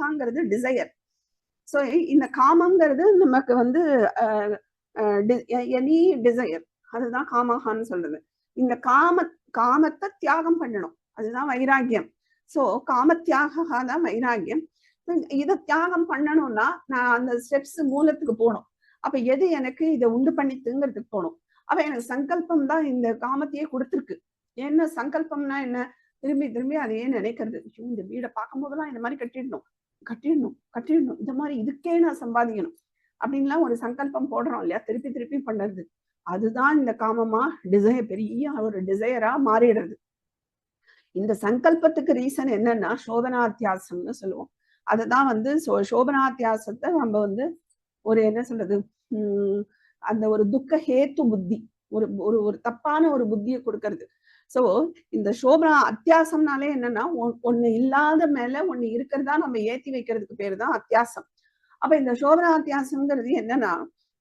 காமத்தாங்கிறது desire. So இந்த காமங்கிறது நமக்கு வந்து எனி டிசையர், அதுதான் காமஹான்னு சொல்றது. இந்த காமத்தை தியாகம் பண்ணணும், அதுதான் வைராக்கியம். ஸோ காமத்தியாக தான் வைராக்கியம். இதை தியாகம் பண்ணணும்னா நான் அந்த ஸ்டெப்ஸ் மூலத்துக்கு போகணும். அப்ப எது எனக்கு இதை உண்டு பண்ணித்துங்கிறதுக்கு போகணும். அப்ப எனக்கு சங்கல்பம் தான் இந்த காமத்தையே கொடுத்துருக்கு. என்ன சங்கல்பம்னா என்ன? திரும்பி திரும்பி அதையே நினைக்கிறது. இந்த வீடை பார்க்கும் போதெல்லாம் இந்த மாதிரி கட்டிடணும், கட்டிடணும், கட்டிடணும், இந்த மாதிரி இதுக்கே நான் சம்பாதிக்கணும் அப்படின்லாம் ஒரு சங்கல்பம் போடுறோம் இல்லையா, திருப்பி திருப்பி பண்ணுறது. அதுதான் இந்த காமமா டிசைர், பெரிய ஒரு டிசையரா மாறிடுறது. இந்த சங்கல்பத்துக்கு ரீசன் என்னன்னா சோபனாத்தியாசம்னு சொல்லுவோம். அதுதான் வந்து சோபனாத்தியாசத்தை நம்ம வந்து ஒரு என்ன சொல்றது, அந்த ஒரு துக்க ஹேத்து புத்தி, ஒரு ஒரு ஒரு தப்பான ஒரு புத்தியை கொடுக்கறது. ஸோ இந்த சோபனா அத்தியாசம்னாலே என்னன்னா ஒண்ணு இல்லாத மேல ஒண்ணு இருக்கிறதா நம்ம ஏத்தி வைக்கிறதுக்கு பேரு தான் அத்தியாசம். அப்ப இந்த சோபனா அத்தியாசம்ங்கிறது என்னன்னா,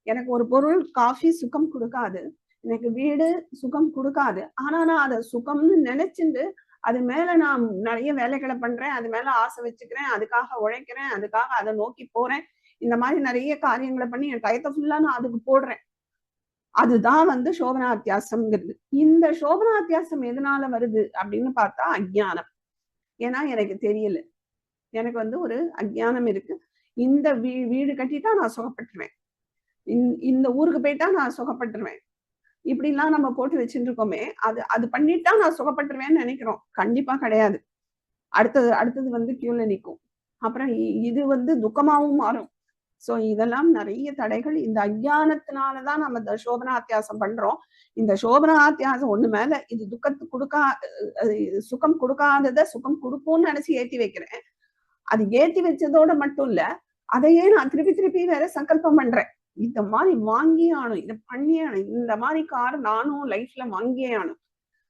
எனக்கு ஒரு பொருள் காஃபி சுகம் கொடுக்காது, எனக்கு வீடு சுகம் கொடுக்காது, ஆனா நான் அதை சுகம்னு நினைச்சுட்டு அது மேல நான் நிறைய வேலைகளை பண்றேன், அது மேல ஆசை வச்சுக்கிறேன், அதுக்காக உழைக்கிறேன், அதுக்காக அதை நோக்கி போறேன், இந்த மாதிரி நிறைய காரியங்களை பண்ணி என் டயத்தை ஃபுல்லா நான் அதுக்கு போடுறேன். அதுதான் வந்து சோபனாத்தியாசம்ங்கிறது. இந்த சோபனாத்தியாசம் எதனால வருது அப்படின்னு பார்த்தா அஜ்ஞானம். ஏன்னா எனக்கு தெரியல, எனக்கு வந்து ஒரு அஜ்ஞானம் இருக்கு. இந்த வீடு கட்டிட்டா நான் சுகப்பட்டுருவேன், இந்த ஊருக்கு போயிட்டா நான் சுகப்பட்டுருவேன், இப்படிலாம் நம்ம போட்டு வச்சுட்டு இருக்கோமே, அது பண்ணிட்டா நான் சுகப்பட்டுருவேன்னு நினைக்கிறோம். கண்டிப்பா கிடையாது. அடுத்தது வந்து கியூல நிற்கும். அப்புறம் இது வந்து துக்கமாவும் மாறும். சோ இதெல்லாம் நிறைய தடைகள். இந்த அஜ்ஞானத்தினாலதான் நம்ம இந்த சோபனாத்தியாசம் பண்றோம். இந்த சோபனாத்தியாசம் ஒண்ணு மேல இது துக்கத்துக்கு சுகம் கொடுக்காததை சுகம் கொடுக்கும்னு நினைச்சு ஏத்தி வைக்கிறேன். அது ஏத்தி வச்சதோட மட்டும் இல்ல, அதையே நான் திருப்பி திருப்பி வேற சங்கல்பம் பண்றேன். இந்த மாதிரி வாங்கியே ஆனும், இதை பண்ணியே ஆனும், இந்த மாதிரி கார் நானும் லைஃப்ல வாங்கியே ஆனும்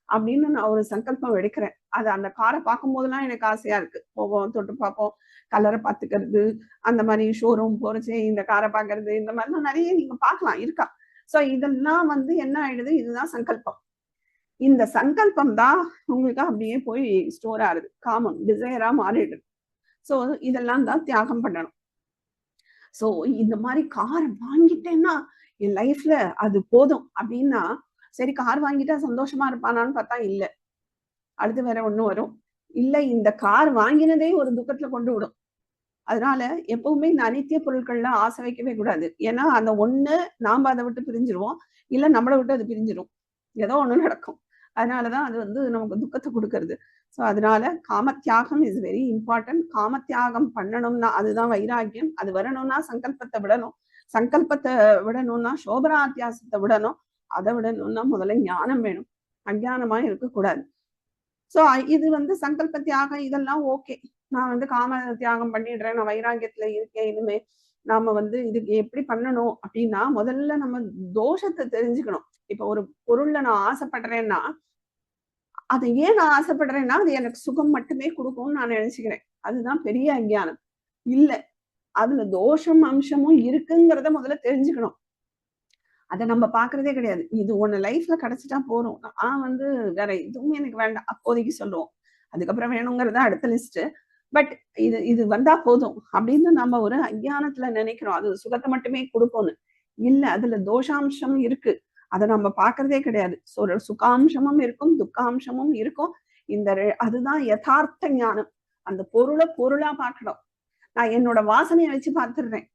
அப்படின்னு நான் ஒரு சங்கல்பம் எடுக்கிறேன். அது அந்த காரை பார்க்கும் போதெல்லாம் எனக்கு ஆசையா இருக்கு. போவோம், தொட்டு பார்ப்போம், கலரை பார்த்துக்கிறது, அந்த மாதிரி ஷோரூம் போறச்சு இந்த காரை பார்க்கறது, இந்த மாதிரிலாம் நிறைய நீங்க பார்க்கலாம் இருக்கா. ஸோ இதெல்லாம் வந்து என்ன ஆயிடுது, இதுதான் சங்கல்பம். இந்த சங்கல்பம் தான் உங்களுக்கு அப்படியே போய் ஸ்டோர் ஆகுது, காமம் டிசையரா மாறிடுது. ஸோ இதெல்லாம் தான் தியாகம் பண்ணணும். ஸோ இந்த மாதிரி காரை வாங்கிட்டேன்னா என் லைஃப்ல அது போதும் அப்படின்னா, சரி கார் வாங்கிட்டா சந்தோஷமா இருப்பானான்னு பார்த்தா இல்ல, அடுத்து வேற ஒண்ணும் வரும். இல்ல இந்த கார் வாங்கினதே ஒரு துக்கத்துல கொண்டு விடும். அதனால எப்பவுமே இந்த அனித்திய பொருட்கள்ல ஆசை வைக்கவே கூடாது. ஏன்னா அந்த ஒண்ணு நாம அதை விட்டு பிரிஞ்சிருவோம், இல்ல நம்மளை விட்டு அது பிரிஞ்சிடும், ஏதோ ஒண்ணு நடக்கும். அதனாலதான் அது வந்து நமக்கு துக்கத்தை கொடுக்கறது. ஸோ அதனால காமத்தியாகம் இஸ் வெரி இம்பார்ட்டன்ட். காமத்தியாகம் பண்ணணும்னா அதுதான் வைராக்கியம். அது வரணும்னா சங்கல்பத்தை விடணும், சங்கல்பத்தை விடணும்னா சோபனாத்தியாசத்தை விடணும், அதை விடணும்னா முதல்ல ஞானம் வேணும், அஞ்ஞானமா இருக்கக்கூடாது. ஸோ இது வந்து சங்கல்ப தியாகம் இதெல்லாம் ஓகே. நான் வந்து காம தியாகம் பண்ணிடுறேன், நான் வைராக்கியத்துல இருக்கேன், இனிமே நாம வந்து இதுக்கு எப்படி பண்ணணும் அப்படின்னா முதல்ல நம்ம தோஷத்தை தெரிஞ்சுக்கணும். இப்ப ஒரு பொருள்ல நான் ஆசைப்படுறேன்னா அதை ஏன் நான் ஆசைப்படுறேன்னா அது எனக்கு சுகம் மட்டுமே கொடுக்கும்னு நான் நினைச்சுக்கிறேன். அதுதான் பெரிய அஞ்ஞானம். இல்ல, அதுல தோஷம் அம்சமும் இருக்குங்கிறத முதல்ல தெரிஞ்சுக்கணும். அதை நம்ம பாக்குறதே கிடையாது. இது ஒண்ணு லைஃப்ல கிடைச்சிட்டா போறோம், நான் வந்து வேற எதுவும் எனக்கு வேண்டாம் அப்போதைக்கு சொல்லுவோம். அதுக்கப்புறம் வேணுங்கிறத அடுத்த லிஸ்ட். பட் இது வந்தா போதும் அப்படின்னு நம்ம ஒரு அஞ்ஞானத்துல நினைக்கிறோம் அது சுகத்தை மட்டுமே கொடுக்கும்னு. இல்ல, அதுல தோஷாம்சம் இருக்கு, அதை நம்ம பாக்குறதே கிடையாது. சுகாம்சமும் இருக்கும், துக்காம்சமும் இருக்கும். அதுதான் யதார்த்த ஞானம். அந்த பொருளை பொருளா பார்க்கணும். நான் என்னோட வாசனையை வச்சு பார்த்துடுறேன்,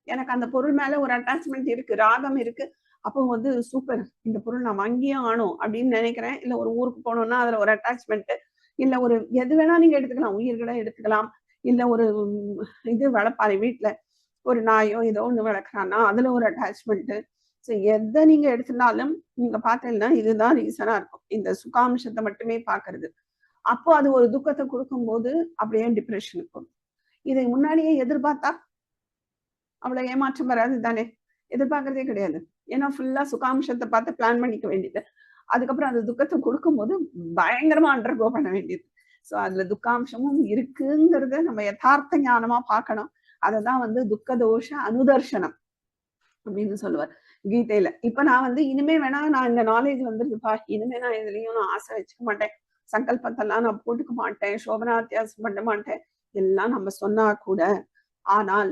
எனக்கு அந்த பொருள் மேல ஒரு அட்டாச்மெண்ட் இருக்கு, ராகம் இருக்கு, அப்போ வந்து சூப்பர், இந்த பொருள் நான் வாங்கியே ஆனும் அப்படின்னு நினைக்கிறேன். இல்ல ஒரு ஊருக்கு போனோம்னா அதுல ஒரு அட்டாச்மெண்ட், இல்ல ஒரு எது வேணா நீங்க எடுத்துக்கலாம், உயிர்களை எடுத்துக்கலாம், இல்ல ஒரு இது வளர்ப்பாரு வீட்டுல ஒரு நாயோ ஏதோ ஒண்ணு வளர்க்குறான்னா அதுல ஒரு அட்டாச்மெண்ட். ஸோ எதை நீங்க எடுத்துனாலும் நீங்க பார்த்தீங்கன்னா இதுதான் ரீசனா இருக்கும், இந்த சுகாம்சத்தை மட்டுமே பாக்குறது. அப்போ அது ஒரு துக்கத்தை கொடுக்கும் போது அப்படியே டிப்ரெஷனுக்கு போகும். இதை முன்னாடியே எதிர்பார்த்தா அவ்வளவு ஏமாற்றம் வராது தானே. எதிர்பார்க்கறதே கிடையாது, ஏன்னா ஃபுல்லா சுகாம்சத்தை பார்த்து பிளான் பண்ணிக்க வேண்டியது. அதுக்கப்புறம் அந்த துக்கத்தை கொடுக்கும் போது பயங்கரமா அண்டர்கோ பண்ண வேண்டியது. ஸோ அதுல துக்காம்சமும் இருக்குங்கிறத நம்ம யதார்த்த ஞானமா பார்க்கணும். அததான் வந்து துக்க தோஷ அனுதர்சனம் அப்படின்னு சொல்லுவார் கீதையில. இப்ப நான் வந்து இனிமே வேணா நான் இந்த நாலேஜ் வந்துருக்குப்பா, இனிமே நான் எதுலயும் நான் ஆசை வச்சுக்க மாட்டேன், சங்கல்பத்தெல்லாம் நான் போட்டுக்க மாட்டேன், சோபனாத்தியாசம் பண்ண மாட்டேன், எல்லாம் நம்ம சொன்னா கூட, ஆனால்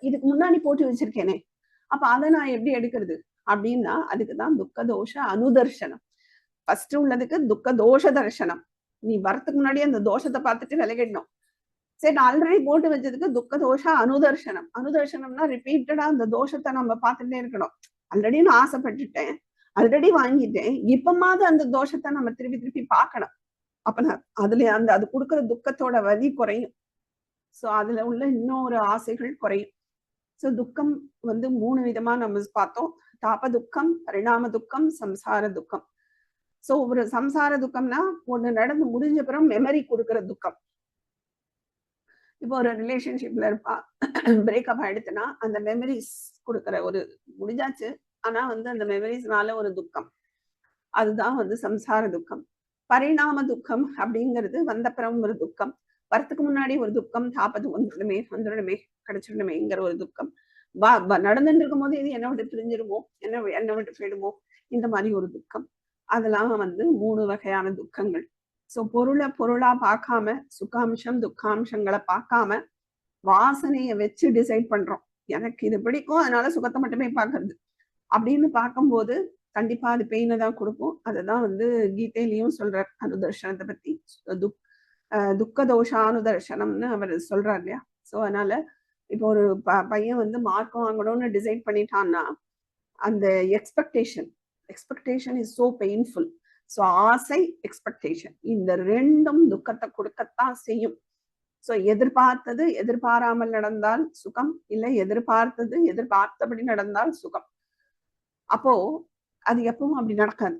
இதுக்கு முன்னாடி போட்டு வச்சிருக்கேனே, அப்ப அதை நான் எப்படி எடுக்கிறது அப்படின்னா, அதுக்குதான் துக்க தோஷ அனுதர்சனம். ஃபர்ஸ்ட் உள்ளதுக்கு துக்க தோஷ தர்சனம். நீ வரத்துக்கு முன்னாடி அந்த தோஷத்தை பார்த்துட்டு விலகிடணும். சரி, ஆல்ரெடி போட்டு வச்சதுக்கு துக்க தோஷ அனுதர்சனம். அனுதர்சனம்னா ரிப்பீட்டடா அந்த தோஷத்தை நம்ம பார்த்துட்டே இருக்கணும். ஆல்ரெடி நான் ஆசைப்பட்டுட்டேன், ஆல்ரெடி வாங்கிட்டேன், இப்பமாவது அந்த தோஷத்தை நம்ம திருப்பி திருப்பி பார்க்கணும். அப்ப அதுல அது கொடுக்குற துக்கத்தோட வலி குறையும். சோ அதுல உள்ள இன்னொரு ஆசைகள் குறையும். சோ துக்கம் 3 விதமா நம்ம பார்த்தோம். தாப துக்கம், பரிணாம துக்கம், சம்சார துக்கம். சோ ஒரு சம்சார துக்கம்னா ஒண்ணு நடந்து முடிஞ்ச பிறகு மெமரி கொடுக்குற துக்கம். இப்போ ஒரு ரிலேஷன்ஷிப்ல இருப்பா, பிரேக்கப் ஆயிடுச்சுன்னா அந்த மெமரிஸ் கொடுக்குற ஒரு முடிஞ்சாச்சு, ஆனா அந்த மெமரிஸ்னால ஒரு துக்கம், அதுதான் சம்சார துக்கம். பரிணாம துக்கம் அப்படிங்கிறது வந்தப்புறம் ஒரு துக்கம், வரத்துக்கு முன்னாடி ஒரு துக்கம், தாப்பது வந்துடணுமே கிடைச்சிடணுமேங்கிற ஒரு துக்கம், நடந்துட்டு இருக்கும் போது இது என்ன விட்டு பிரிஞ்சிருமோ, என்ன விட்டு போயிடுமோ, இந்த மாதிரி ஒரு துக்கம். அதெல்லாம் 3 வகையான துக்கங்கள். சோ பொருளா பார்க்காம, சுகாம்சம் துக்காம்சங்களை பார்க்காம வாசனைய வச்சு டிசைட் பண்றோம். எனக்கு இது பிடிக்கும், அதனால சுகத்தை மட்டுமே பார்க்கறது அப்படின்னு பார்க்கும்போது கண்டிப்பா அது பெயினை தான் கொடுக்கும். அதுதான் கீதையிலையும் சொல்றார் அனுதர்சனத்தை பத்தி. துக்க தோஷானுதர்சனம்னு அவர் சொல்றார் இல்லையா. சோ அதனால இப்போ ஒரு பையன் மார்க் வாங்கணும்னு டிசைட் பண்ணிட்டான்னா, அந்த expectation is so painful. So ஆசை, எக்ஸ்பெக்டேஷன், இந்த ரெண்டும் துக்கத்தை கொடுக்கத்தான் செய்யும். சோ எதிர்பார்த்தது எதிர்பாராமல் நடந்தால் சுகம், இல்லை எதிர்பார்த்தது எதிர்பார்த்தபடி நடந்தால் சுகம். அப்போ அது எப்பவும் அப்படி நடக்காது,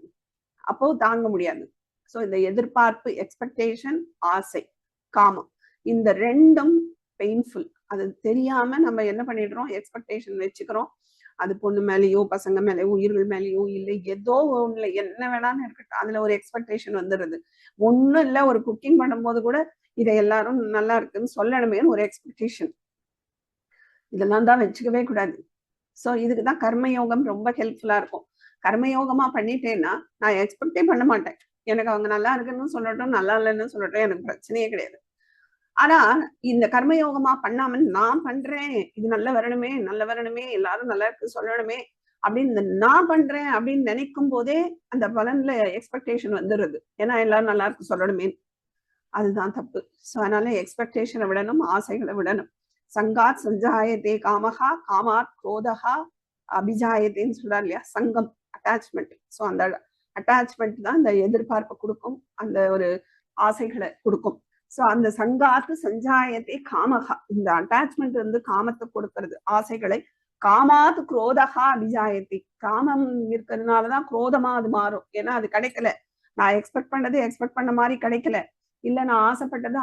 அப்போ தாங்க முடியாது. சோ இந்த எதிர்பார்ப்பு, எக்ஸ்பெக்டேஷன், ஆசை, காமம், இந்த ரெண்டும் பெயின்ஃபுல். அது தெரியாம நம்ம என்ன பண்ணிடுறோம், எக்ஸ்பெக்டேஷன் வச்சுக்கிறோம். அது பொண்ணு மேலேயோ, பசங்க மேலேயோ, உயிர்கள் மேலேயோ, இல்லை ஏதோ ஒண்ணுல என்ன வேணாலும் இருக்கட்டும், அதுல ஒரு எக்ஸ்பெக்டேஷன் வந்துடுது. ஒண்ணும் இல்லை, ஒரு குக்கிங் பண்ணும்போது கூட இதை எல்லாரும் நல்லா இருக்குன்னு சொல்லணுமேன்னு ஒரு எக்ஸ்பெக்டேஷன். இதெல்லாம் தான் வச்சுக்கவே கூடாது. சோ இதுக்குதான் கர்மயோகம் ரொம்ப ஹெல்ப்ஃபுல்லா இருக்கும். கர்மயோகமா பண்ணிட்டேன்னா நான் எக்ஸ்பெக்டே பண்ண மாட்டேன். எனக்கு அவங்க நல்லா இருக்குன்னு சொல்லட்டும், நல்லா இல்லைன்னு சொல்லட்டும், எனக்கு பிரச்சனையே கிடையாது. ஆனா இந்த கர்மயோகமா பண்ணாம நான் பண்றேன், இது நல்ல வரணுமே, எல்லாரும் நல்லா இருக்கு சொல்லணுமே அப்படின்னு நான் பண்றேன் அப்படின்னு நினைக்கும் போதே அந்த பலன்ல எக்ஸ்பெக்டேஷன் வந்துடுது. ஏன்னா எல்லாரும் நல்லா இருக்கு சொல்லணுமே, அதுதான் தப்பு. சோ அதனால எக்ஸ்பெக்டேஷனை விடணும், ஆசைகளை விடணும். சங்காத் சஞ்சாயத்தே காமஹா, காமாத் குரோதஹா அபிஜாயத்தேன்னு சொல்றாரு இல்லையா. சங்கம், அட்டாச்மெண்ட். சோ அந்த அட்டாச்மெண்ட் தான் இந்த எதிர்பார்ப்பை கொடுக்கும், அந்த ஒரு ஆசைகளை கொடுக்கும். சோ அந்த சங்காத்து சஞ்சாயத்தை காமகா, இந்த அட்டாச்மெண்ட் காமத்தை கொடுக்கறது, ஆசைகளை. காமாத்து குரோதகா அபிஜாயத்தை, காமம் இருக்கிறதுனாலதான் குரோதமா அது மாறும். ஏன்னா அது கிடைக்கல, நான் எக்ஸ்பெக்ட் பண்ண மாதிரி கிடைக்கல, இல்ல நான்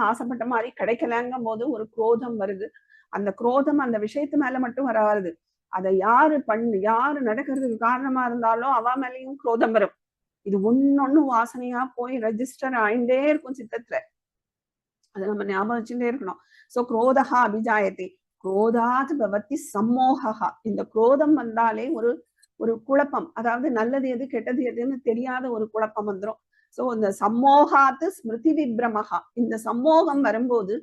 ஆசைப்பட்ட மாதிரி கிடைக்கலங்கும் போது ஒரு குரோதம் வருது. அந்த குரோதம் அந்த விஷயத்து மேல மட்டும் வராது, அதை யாரு நடக்கிறதுக்கு காரணமா இருந்தாலும் அவ மேலேயும் குரோதம் வரும். இது ஒன்னொன்னு வாசனையா போய் ரெஜிஸ்டர் ஆயிண்டே இருக்கும் சித்தத்துல. அதை நம்ம ஞாபகம் வச்சுட்டே இருக்கணும். சோ குரோதஹா அபிஜாயத்தை, குரோதாத் பவதி சம்மோகா. இந்த குரோதம் வந்தாலே ஒரு குழப்பம், அதாவது நல்லது எது கெட்டது எதுன்னு தெரியாத ஒரு குழப்பம் வந்துடும். சோ இந்த சம்மோகாத்து ஸ்மிருதி விப்ரமஹா, இந்த சம்மோகம் வரும்போது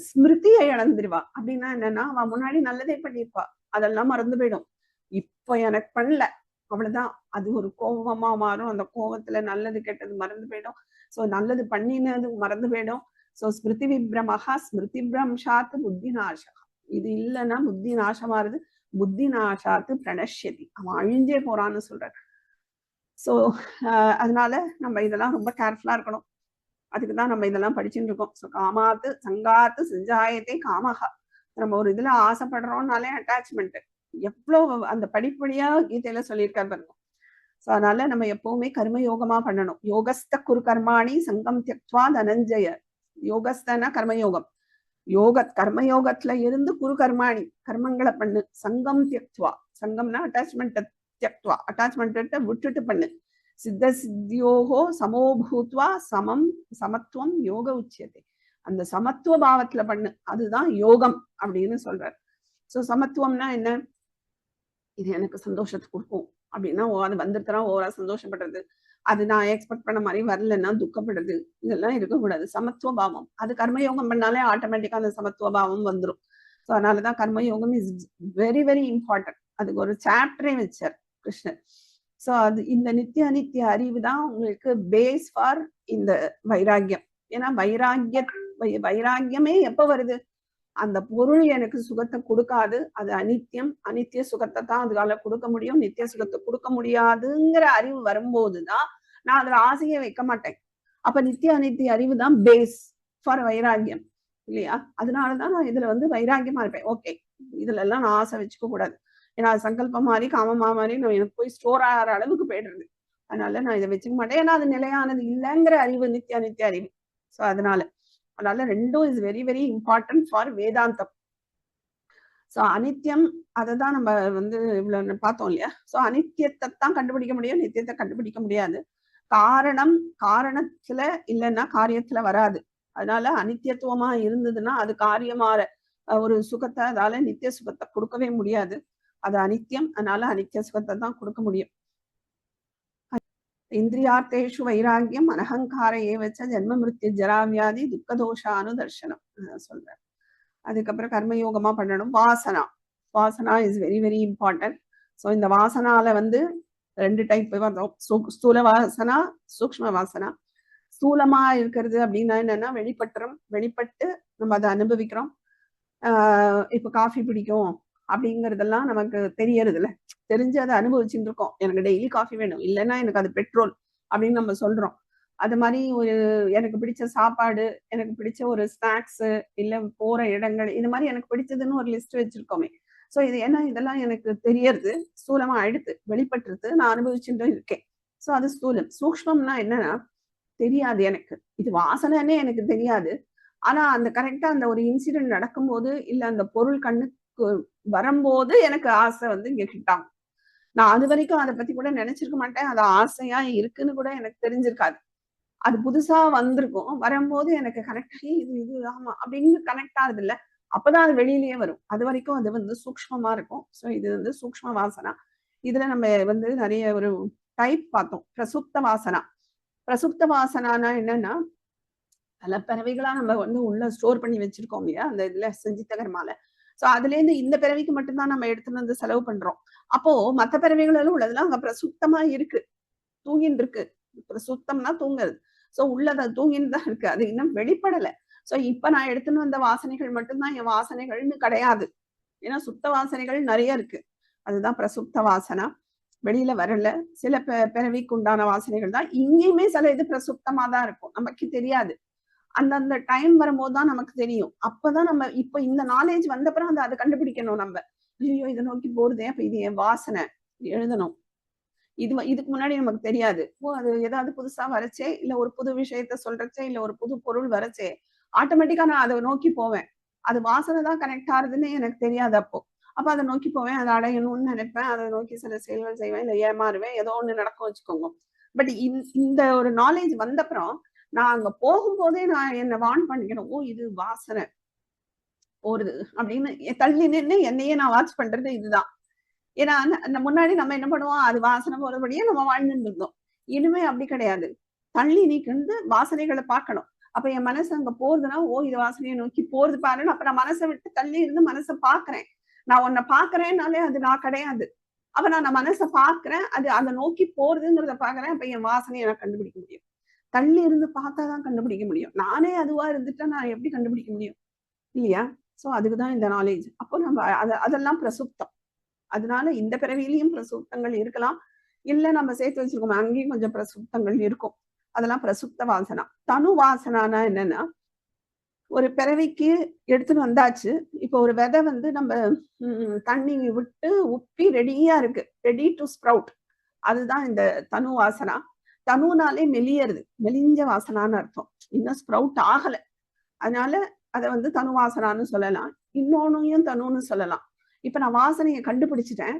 ஸ்மிருதியை இழந்துருவா. அப்படின்னா என்னன்னா, அவ முன்னாடி நல்லதே பண்ணிருப்பா, அதெல்லாம் மறந்து போயிடும். இப்ப எனக்கு பண்ணல, அவ்வளவுதான். அது ஒரு கோபமா மாறும். அந்த கோபத்துல நல்லது கெட்டது மறந்து போயிடும். சோ நல்லது பண்ணினது மறந்து போயிடும். சோ ஸ்மிருதி விப்ரமஹா, ஸ்மிருதி பிரம்ஷாத்து புத்தி நாசா. இது இல்லைன்னா புத்தி நாசமாறுது. புத்தி நாசாத்து பிரணஷ்யதி, அவன் அழிஞ்சே போறான்னு சொல்றாரு. சோ அதனால நம்ம இதெல்லாம் ரொம்ப கேர்ஃபுல்லா இருக்கணும். அதுக்குதான் நம்ம இதெல்லாம் படிச்சுட்டு இருக்கோம். சோ காமாத்து சங்காத்து சஞ்சாயத்தை காமஹா. நம்ம ஒரு இதுல ஆசைப்படுறோம்னாலே அட்டாச்மெண்ட் எவ்வளவு அந்த படிப்படியா கீதையில சொல்லியிருக்காரு பாருங்க. சோ அதனால நம்ம எப்பவுமே கர்மயோகமா பண்ணணும். யோகஸ்த குரு கர்மாணி சங்கம் தியக்த்வா தனஞ்சய. யோகஸ்தனா கர்மயோகம், கர்மயோகத்துல இருந்து குரு கர்மாணி, கர்மங்களை பண்ணு. சங்கம் தியக்த்வா, சங்கம்னா அட்டாச்மெண்ட், தியக்த்வா அட்டாச்மெண்ட்டை விட்டுட்டு பண்ணு. சித்த சித்தியோகோ சமோபூத்வா சமத்துவம் யோக உச்சியத்தை. அந்த சமத்துவ பாவத்துல பண்ணு, அதுதான் யோகம் அப்படின்னு சொல்றாரு. சோ சமத்துவம்னா என்ன, இது எனக்கு சந்தோஷத்தை கொடுக்கும் அப்படின்னா அது வந்துட்டுனா ஓவரா சந்தோஷப்படுறது, அது நான் எக்ஸ்பெக்ட் பண்ண மாதிரி வரலன்னா துக்கப்படுறது, இதெல்லாம் இருக்கக்கூடாது. சமத்துவ பாவம், அது கர்மயோகம் பண்ணாலே ஆட்டோமேட்டிக்கா அந்த சமத்துவ பாவம் வந்துடும். ஸோ அதனாலதான் கர்மயோகம் இஸ் வெரி வெரி இம்பார்ட்டன்ட். அதுக்கு ஒரு சாப்டரே வச்சார் கிருஷ்ணர். ஸோ அது இந்த நித்திய அனித்திய அறிவு தான் உங்களுக்கு பேஸ் ஃபார் இந்த வைராக்கியம். ஏன்னா வைராக்கியமே எப்ப வருது? அந்த பொருள் எனக்கு சுகத்தை கொடுக்காது, அது அனித்தியம், அனித்திய சுகத்தை தான் அதுக்கால கொடுக்க முடியும், நித்திய சுகத்தை கொடுக்க முடியாதுங்கிற அறிவு வரும்போதுதான் நான் அதுல ஆசையை வைக்க மாட்டேன். அப்ப நித்திய அனித்திய அறிவு தான் பேஸ் ஃபார் வைராக்கியம் இல்லையா? அதனாலதான் நான் இதுல வைராக்கியமா இருப்பேன். ஓகே, இதுல எல்லாம் நான் ஆசை வச்சுக்க கூடாது. ஏன்னா சங்கல்பம் மாதிரி காமமா மாதிரி நான் எனக்கு போய் ஸ்டோர் ஆகிற அளவுக்கு போயிடுறது. அதனால நான் இதை வச்சுக்க மாட்டேன். ஏன்னா அது நிலையானது இல்லைங்கிற அறிவு நித்திய அனித்திய அறிவு. ஸோ அதனால ரெண்டும் is very very important for Vedantam. So அனித்தியம் அதை தான் நம்ம இவ்வளவு பார்த்தோம் இல்லையா? ஸோ அனித்தியத்தை தான் கண்டுபிடிக்க முடியும், நித்தியத்தை கண்டுபிடிக்க முடியாது. காரணத்துல இல்லைன்னா காரியத்துல வராது. அதனால அனித்தியத்துவமா இருந்ததுன்னா அது காரியமான ஒரு சுகத்தை, அதால நித்திய சுகத்தை கொடுக்கவே முடியாது. அது அனித்தியம், அதனால அனித்திய சுகத்தை தான் கொடுக்க முடியும். இந்திரியார்த்தேஷு வைராக்கியம் அனஹங்கார ஏவச்ச ஜென்ம மிருத்யு ஜராவியாதி துக்கதோஷானு தர்சனம் சொல்றாரு. அதுக்கப்புறம் கர்மயோகமா பண்ணணும். Vasana is very very important. So இந்த வாசனால ரெண்டு டைப் வரும். ஸ்தூல வாசனா, சூக்ஷ்ம வாசனா. ஸ்தூலமா இருக்கிறது அப்படின்னா என்னன்னா வெளிப்பட்டு நம்ம அதை அனுபவிக்கிறோம். இப்ப காஃபி பிடிக்கும் அப்படிங்கறதெல்லாம் நமக்கு தெரியறது இல்ல, தெரிஞ்சு அதை அனுபவிச்சுட்டு இருக்கோம். எனக்கு டெய்லி காஃபி வேணும், இல்லைன்னா எனக்கு அது பெட்ரோல் அப்படின்னு நம்ம சொல்றோம். அது மாதிரி ஒரு எனக்கு பிடிச்ச சாப்பாடு, எனக்கு பிடிச்ச ஒரு ஸ்நாக்ஸ், இல்ல போற இடங்கள், இது மாதிரி எனக்கு பிடிச்சதுன்னு ஒரு லிஸ்ட் வச்சிருக்கோமே. ஸோ இது ஏன்னா இதெல்லாம் எனக்கு தெரியறது, ஸ்தூலமா ஆயிடுத்து, வெளிப்பட்டுருது, நான் அனுபவிச்சுட்டு இருக்கேன். ஸோ அது ஸ்தூலம். சூக்ஷ்மம்னா என்னன்னா தெரியாது எனக்கு, இது வாசனைன்னே எனக்கு தெரியாது. ஆனா அந்த கரெக்டா அந்த ஒரு இன்சிடென்ட் நடக்கும்போது, இல்ல அந்த பொருள் கண்ணுக்கு வரும்போது எனக்கு ஆசை இங்க கிட்டாங்க. நான் அது வரைக்கும் அதை பத்தி கூட நினைச்சிருக்க மாட்டேன். அது ஆசையா இருக்குன்னு கூட எனக்கு தெரிஞ்சிருக்காது. அது புதுசா வந்திருக்கும், வரும்போது எனக்கு கனெக்ட் ஆகி இது ஆமா அப்படின்னு கனெக்ட் ஆகுது இல்ல, அப்பதான் அது வெளியிலேயே வரும். அது வரைக்கும் அது சூக்ஷ்மமா இருக்கும். ஸோ இது சூக்ஷ்ம வாசனா. இதுல நம்ம நிறைய ஒரு டைப் பார்த்தோம். பிரசுப்த வாசனா. பிரசுப்த வாசனானா என்னன்னா, பல பிறவிகளா நம்ம உள்ள ஸ்டோர் பண்ணி வச்சிருக்கோம் இல்லையா, அந்த இதுல செஞ்சித்த கர்மால. சோ அதுல இருந்து இந்த பிறவிக்கு மட்டும்தான் நம்ம எடுத்துட்டு செலவு பண்றோம். அப்போ மத்த பிறவிகளும் உள்ளதெல்லாம் அங்க பிரசுப்தமா இருக்கு, தூங்கின்னு இருக்கு. பிரசுப்தம்னா தூங்குறது. சோ உள்ளத தூங்கின்னு தான் இருக்கு, அது இன்னும் வெளிப்படல. சோ இப்ப நான் எடுத்துன்னு வந்த வாசனைகள் மட்டும்தான் என் வாசனைகள்னு கிடையாது. ஏன்னா சுத்த வாசனைகள் நிறைய இருக்கு. அதுதான் பிரசுப்த வாசனா. வெளியில வரல. சில பிறவிக்கு உண்டான வாசனைகள் தான். இங்கேயுமே சில இது பிரசுப்தமா தான் இருக்கும், நமக்கு தெரியாது. அந்தந்த டைம் வரும்போதுதான் நமக்கு தெரியும். அப்பதான் நம்ம இப்ப இந்த நாலேஜ் வந்தப்புறம் அதை கண்டுபிடிக்கணும் நம்ம. ஐயோ இதை நோக்கி போறதே, அப்ப இது என் வாசனை எழுதணும். இதுக்கு முன்னாடி நமக்கு தெரியாது. ஓ அது ஏதாவது புதுசா வரச்சே, இல்ல ஒரு புது விஷயத்த சொல்றச்சே, இல்ல ஒரு புது பொருள் வரச்சே, ஆட்டோமேட்டிக்கா நான் அதை நோக்கி போவேன். அது வாசனை தான் கனெக்ட் ஆகுதுன்னு எனக்கு தெரியாது அப்போ. அப்ப அதை நோக்கி போவேன், அதை அடையணும்னு நினைப்பேன், அதை நோக்கி சில செயல்கள் செய்வேன், இல்ல ஏமாறுவேன், ஏதோ ஒண்ணு நடக்கும் வச்சுக்கோங்க. பட் இந்த ஒரு நாலேஜ் வந்தப்புறம் நான் அங்க போகும்போதே நான் என்ன வான் பண்ணிக்கணும். ஓ இது வாசனை போறது அப்படின்னு தள்ளி நின்று என்னையே நான் வாட்ச் பண்றது இதுதான். ஏன்னா முன்னாடி நம்ம என்ன பண்ணுவோம், அது வாசனை போறபடியே நம்ம வாழ்ந்துட்டு இருந்தோம். இனிமே அப்படி கிடையாது. தள்ளி நிற்கிண்டு வாசனைகளை பார்க்கணும். அப்ப என் மனசு அங்க போறதுன்னா, ஓ இது வாசனையை நோக்கி போறது பாருன்னு அப்ப நான் மனசை விட்டு தள்ளி இருந்து மனசை பாக்குறேன். நான் உன்னை பாக்குறேன்னாலே அது நான் கிடையாது. அப்ப நான் மனசை பாக்குறேன், அது அதை நோக்கி போறதுங்கிறத பாக்குறேன். அப்ப என் வாசனையை நான் கண்டுபிடிக்க முடியும். தள்ளி இருந்து பார்த்தாதான் கண்டுபிடிக்க முடியும். நானே அதுவா இருந்துட்டா நான் எப்படி கண்டுபிடிக்க முடியும் இல்லையா? சோ அதுக்குதான் இந்த நாலேஜ். அப்போ நம்ம அதெல்லாம் பிரசுப்தம். அதனால இந்த பிறவியிலையும் பிரசுப்தங்கள் இருக்கலாம், இல்ல நம்ம சேர்த்து வச்சிருக்கோம் அங்கேயும் கொஞ்சம் பிரசுப்தங்கள் இருக்கும். அதெல்லாம் பிரசுப்த வாசனா. தனு வாசனானா என்னன்னா, ஒரு பிறவிக்கு எடுத்துன்னு வந்தாச்சு. இப்போ ஒரு விதை நம்ம தண்ணி விட்டு உப்பி ரெடியா இருக்கு, ரெடி டு ஸ்ப்ரவுட். அதுதான் இந்த தனு வாசனா. தனுனாலே மெலியறது, மெலிஞ்ச வாசனான்னு அர்த்தம். இன்னும் ஸ்ப்ரவுட் ஆகல, அதனால அதை தனு வாசனான்னு சொல்லலாம். இன்னொன்னையும் தனுன்னு சொல்லலாம். இப்ப நான் வாசனையை கண்டுபிடிச்சிட்டேன்,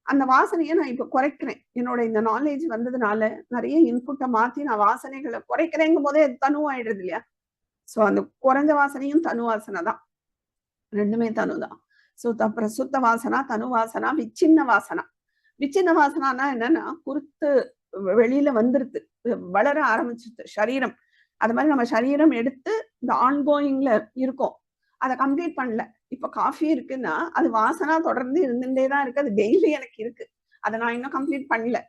அந்த வாசனையை நான் இப்ப குறைக்கிறேன். என்னோட இந்த நாலேஜ் வந்ததுனால நிறைய இன்புட்டை மாத்தி நான் வாசனைகளை குறைக்கிறேங்கும் போதே தனு ஆயிடுறது இல்லையா? சோ அந்த குறைஞ்ச வாசனையும் தனு வாசனை தான், ரெண்டுமே தனுதான். சோ பிரசுத்த வாசனா, தனு வாசனா, விச்சின்ன வாசனா. விச்சின்ன வாசனானா என்னன்னா, குருத்து வெளியில வந்துருது, வளர ஆரம்பிச்சிருது சரீரம். அது மாதிரி நம்ம சரீரம் எடுத்து இந்த ஆன்கோயிங்ல இருக்கும், அதை கம்ப்ளீட் பண்ணல. இப்ப காஃபி இருக்குன்னா அது வாசனா தொடர்ந்து இருந்துட்டே தான் இருக்கு, அது டெய்லி எனக்கு இருக்கு, அதை நான் இன்னும் கம்ப்ளீட் பண்ணல.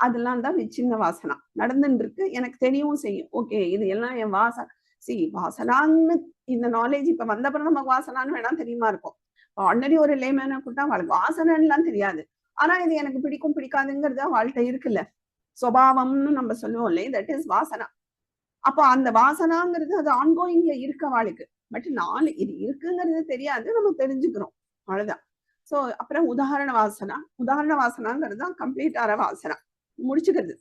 அதெல்லாம் தான் விச்சின்ன வாசனா நடந்துட்டு இருக்கு, எனக்கு தெரியவும் செய்யும். ஓகே, இது எல்லாம் என் வாசனை. வாசனான்னு இந்த நாலேஜ் இப்ப வந்தப்பறம் நமக்கு வாசனான்னு வேணா தெரியுமா இருக்கும். ஆல்ரெடி ஒரு லேமேனா கூட்டா அவளுக்கு வாசனைலாம் தெரியாது, ஆனா இது எனக்கு பிடிக்கும் பிடிக்காதுங்கிறது அவள்கிட்ட இருக்குல்ல, சுபாவம்னு நம்ம சொல்லுவோம் இல்லையே, தட் இஸ் வாசனா. அப்போ அந்த வாசனாங்கிறது அது ஆன்கோயிங்ல இருக்க அவளுக்கு. பட் நாலு இது இருக்குங்கிறது தெரியாது, நம்ம தெரிஞ்சுக்கிறோம், அவ்வளவுதான். சோ அப்புறம் உதாரண வாசனா. உதாரண வாசனாங்கிறது தான் கம்ப்ளீட் ஆற வாசனா, முடிச்சுக்கிறது.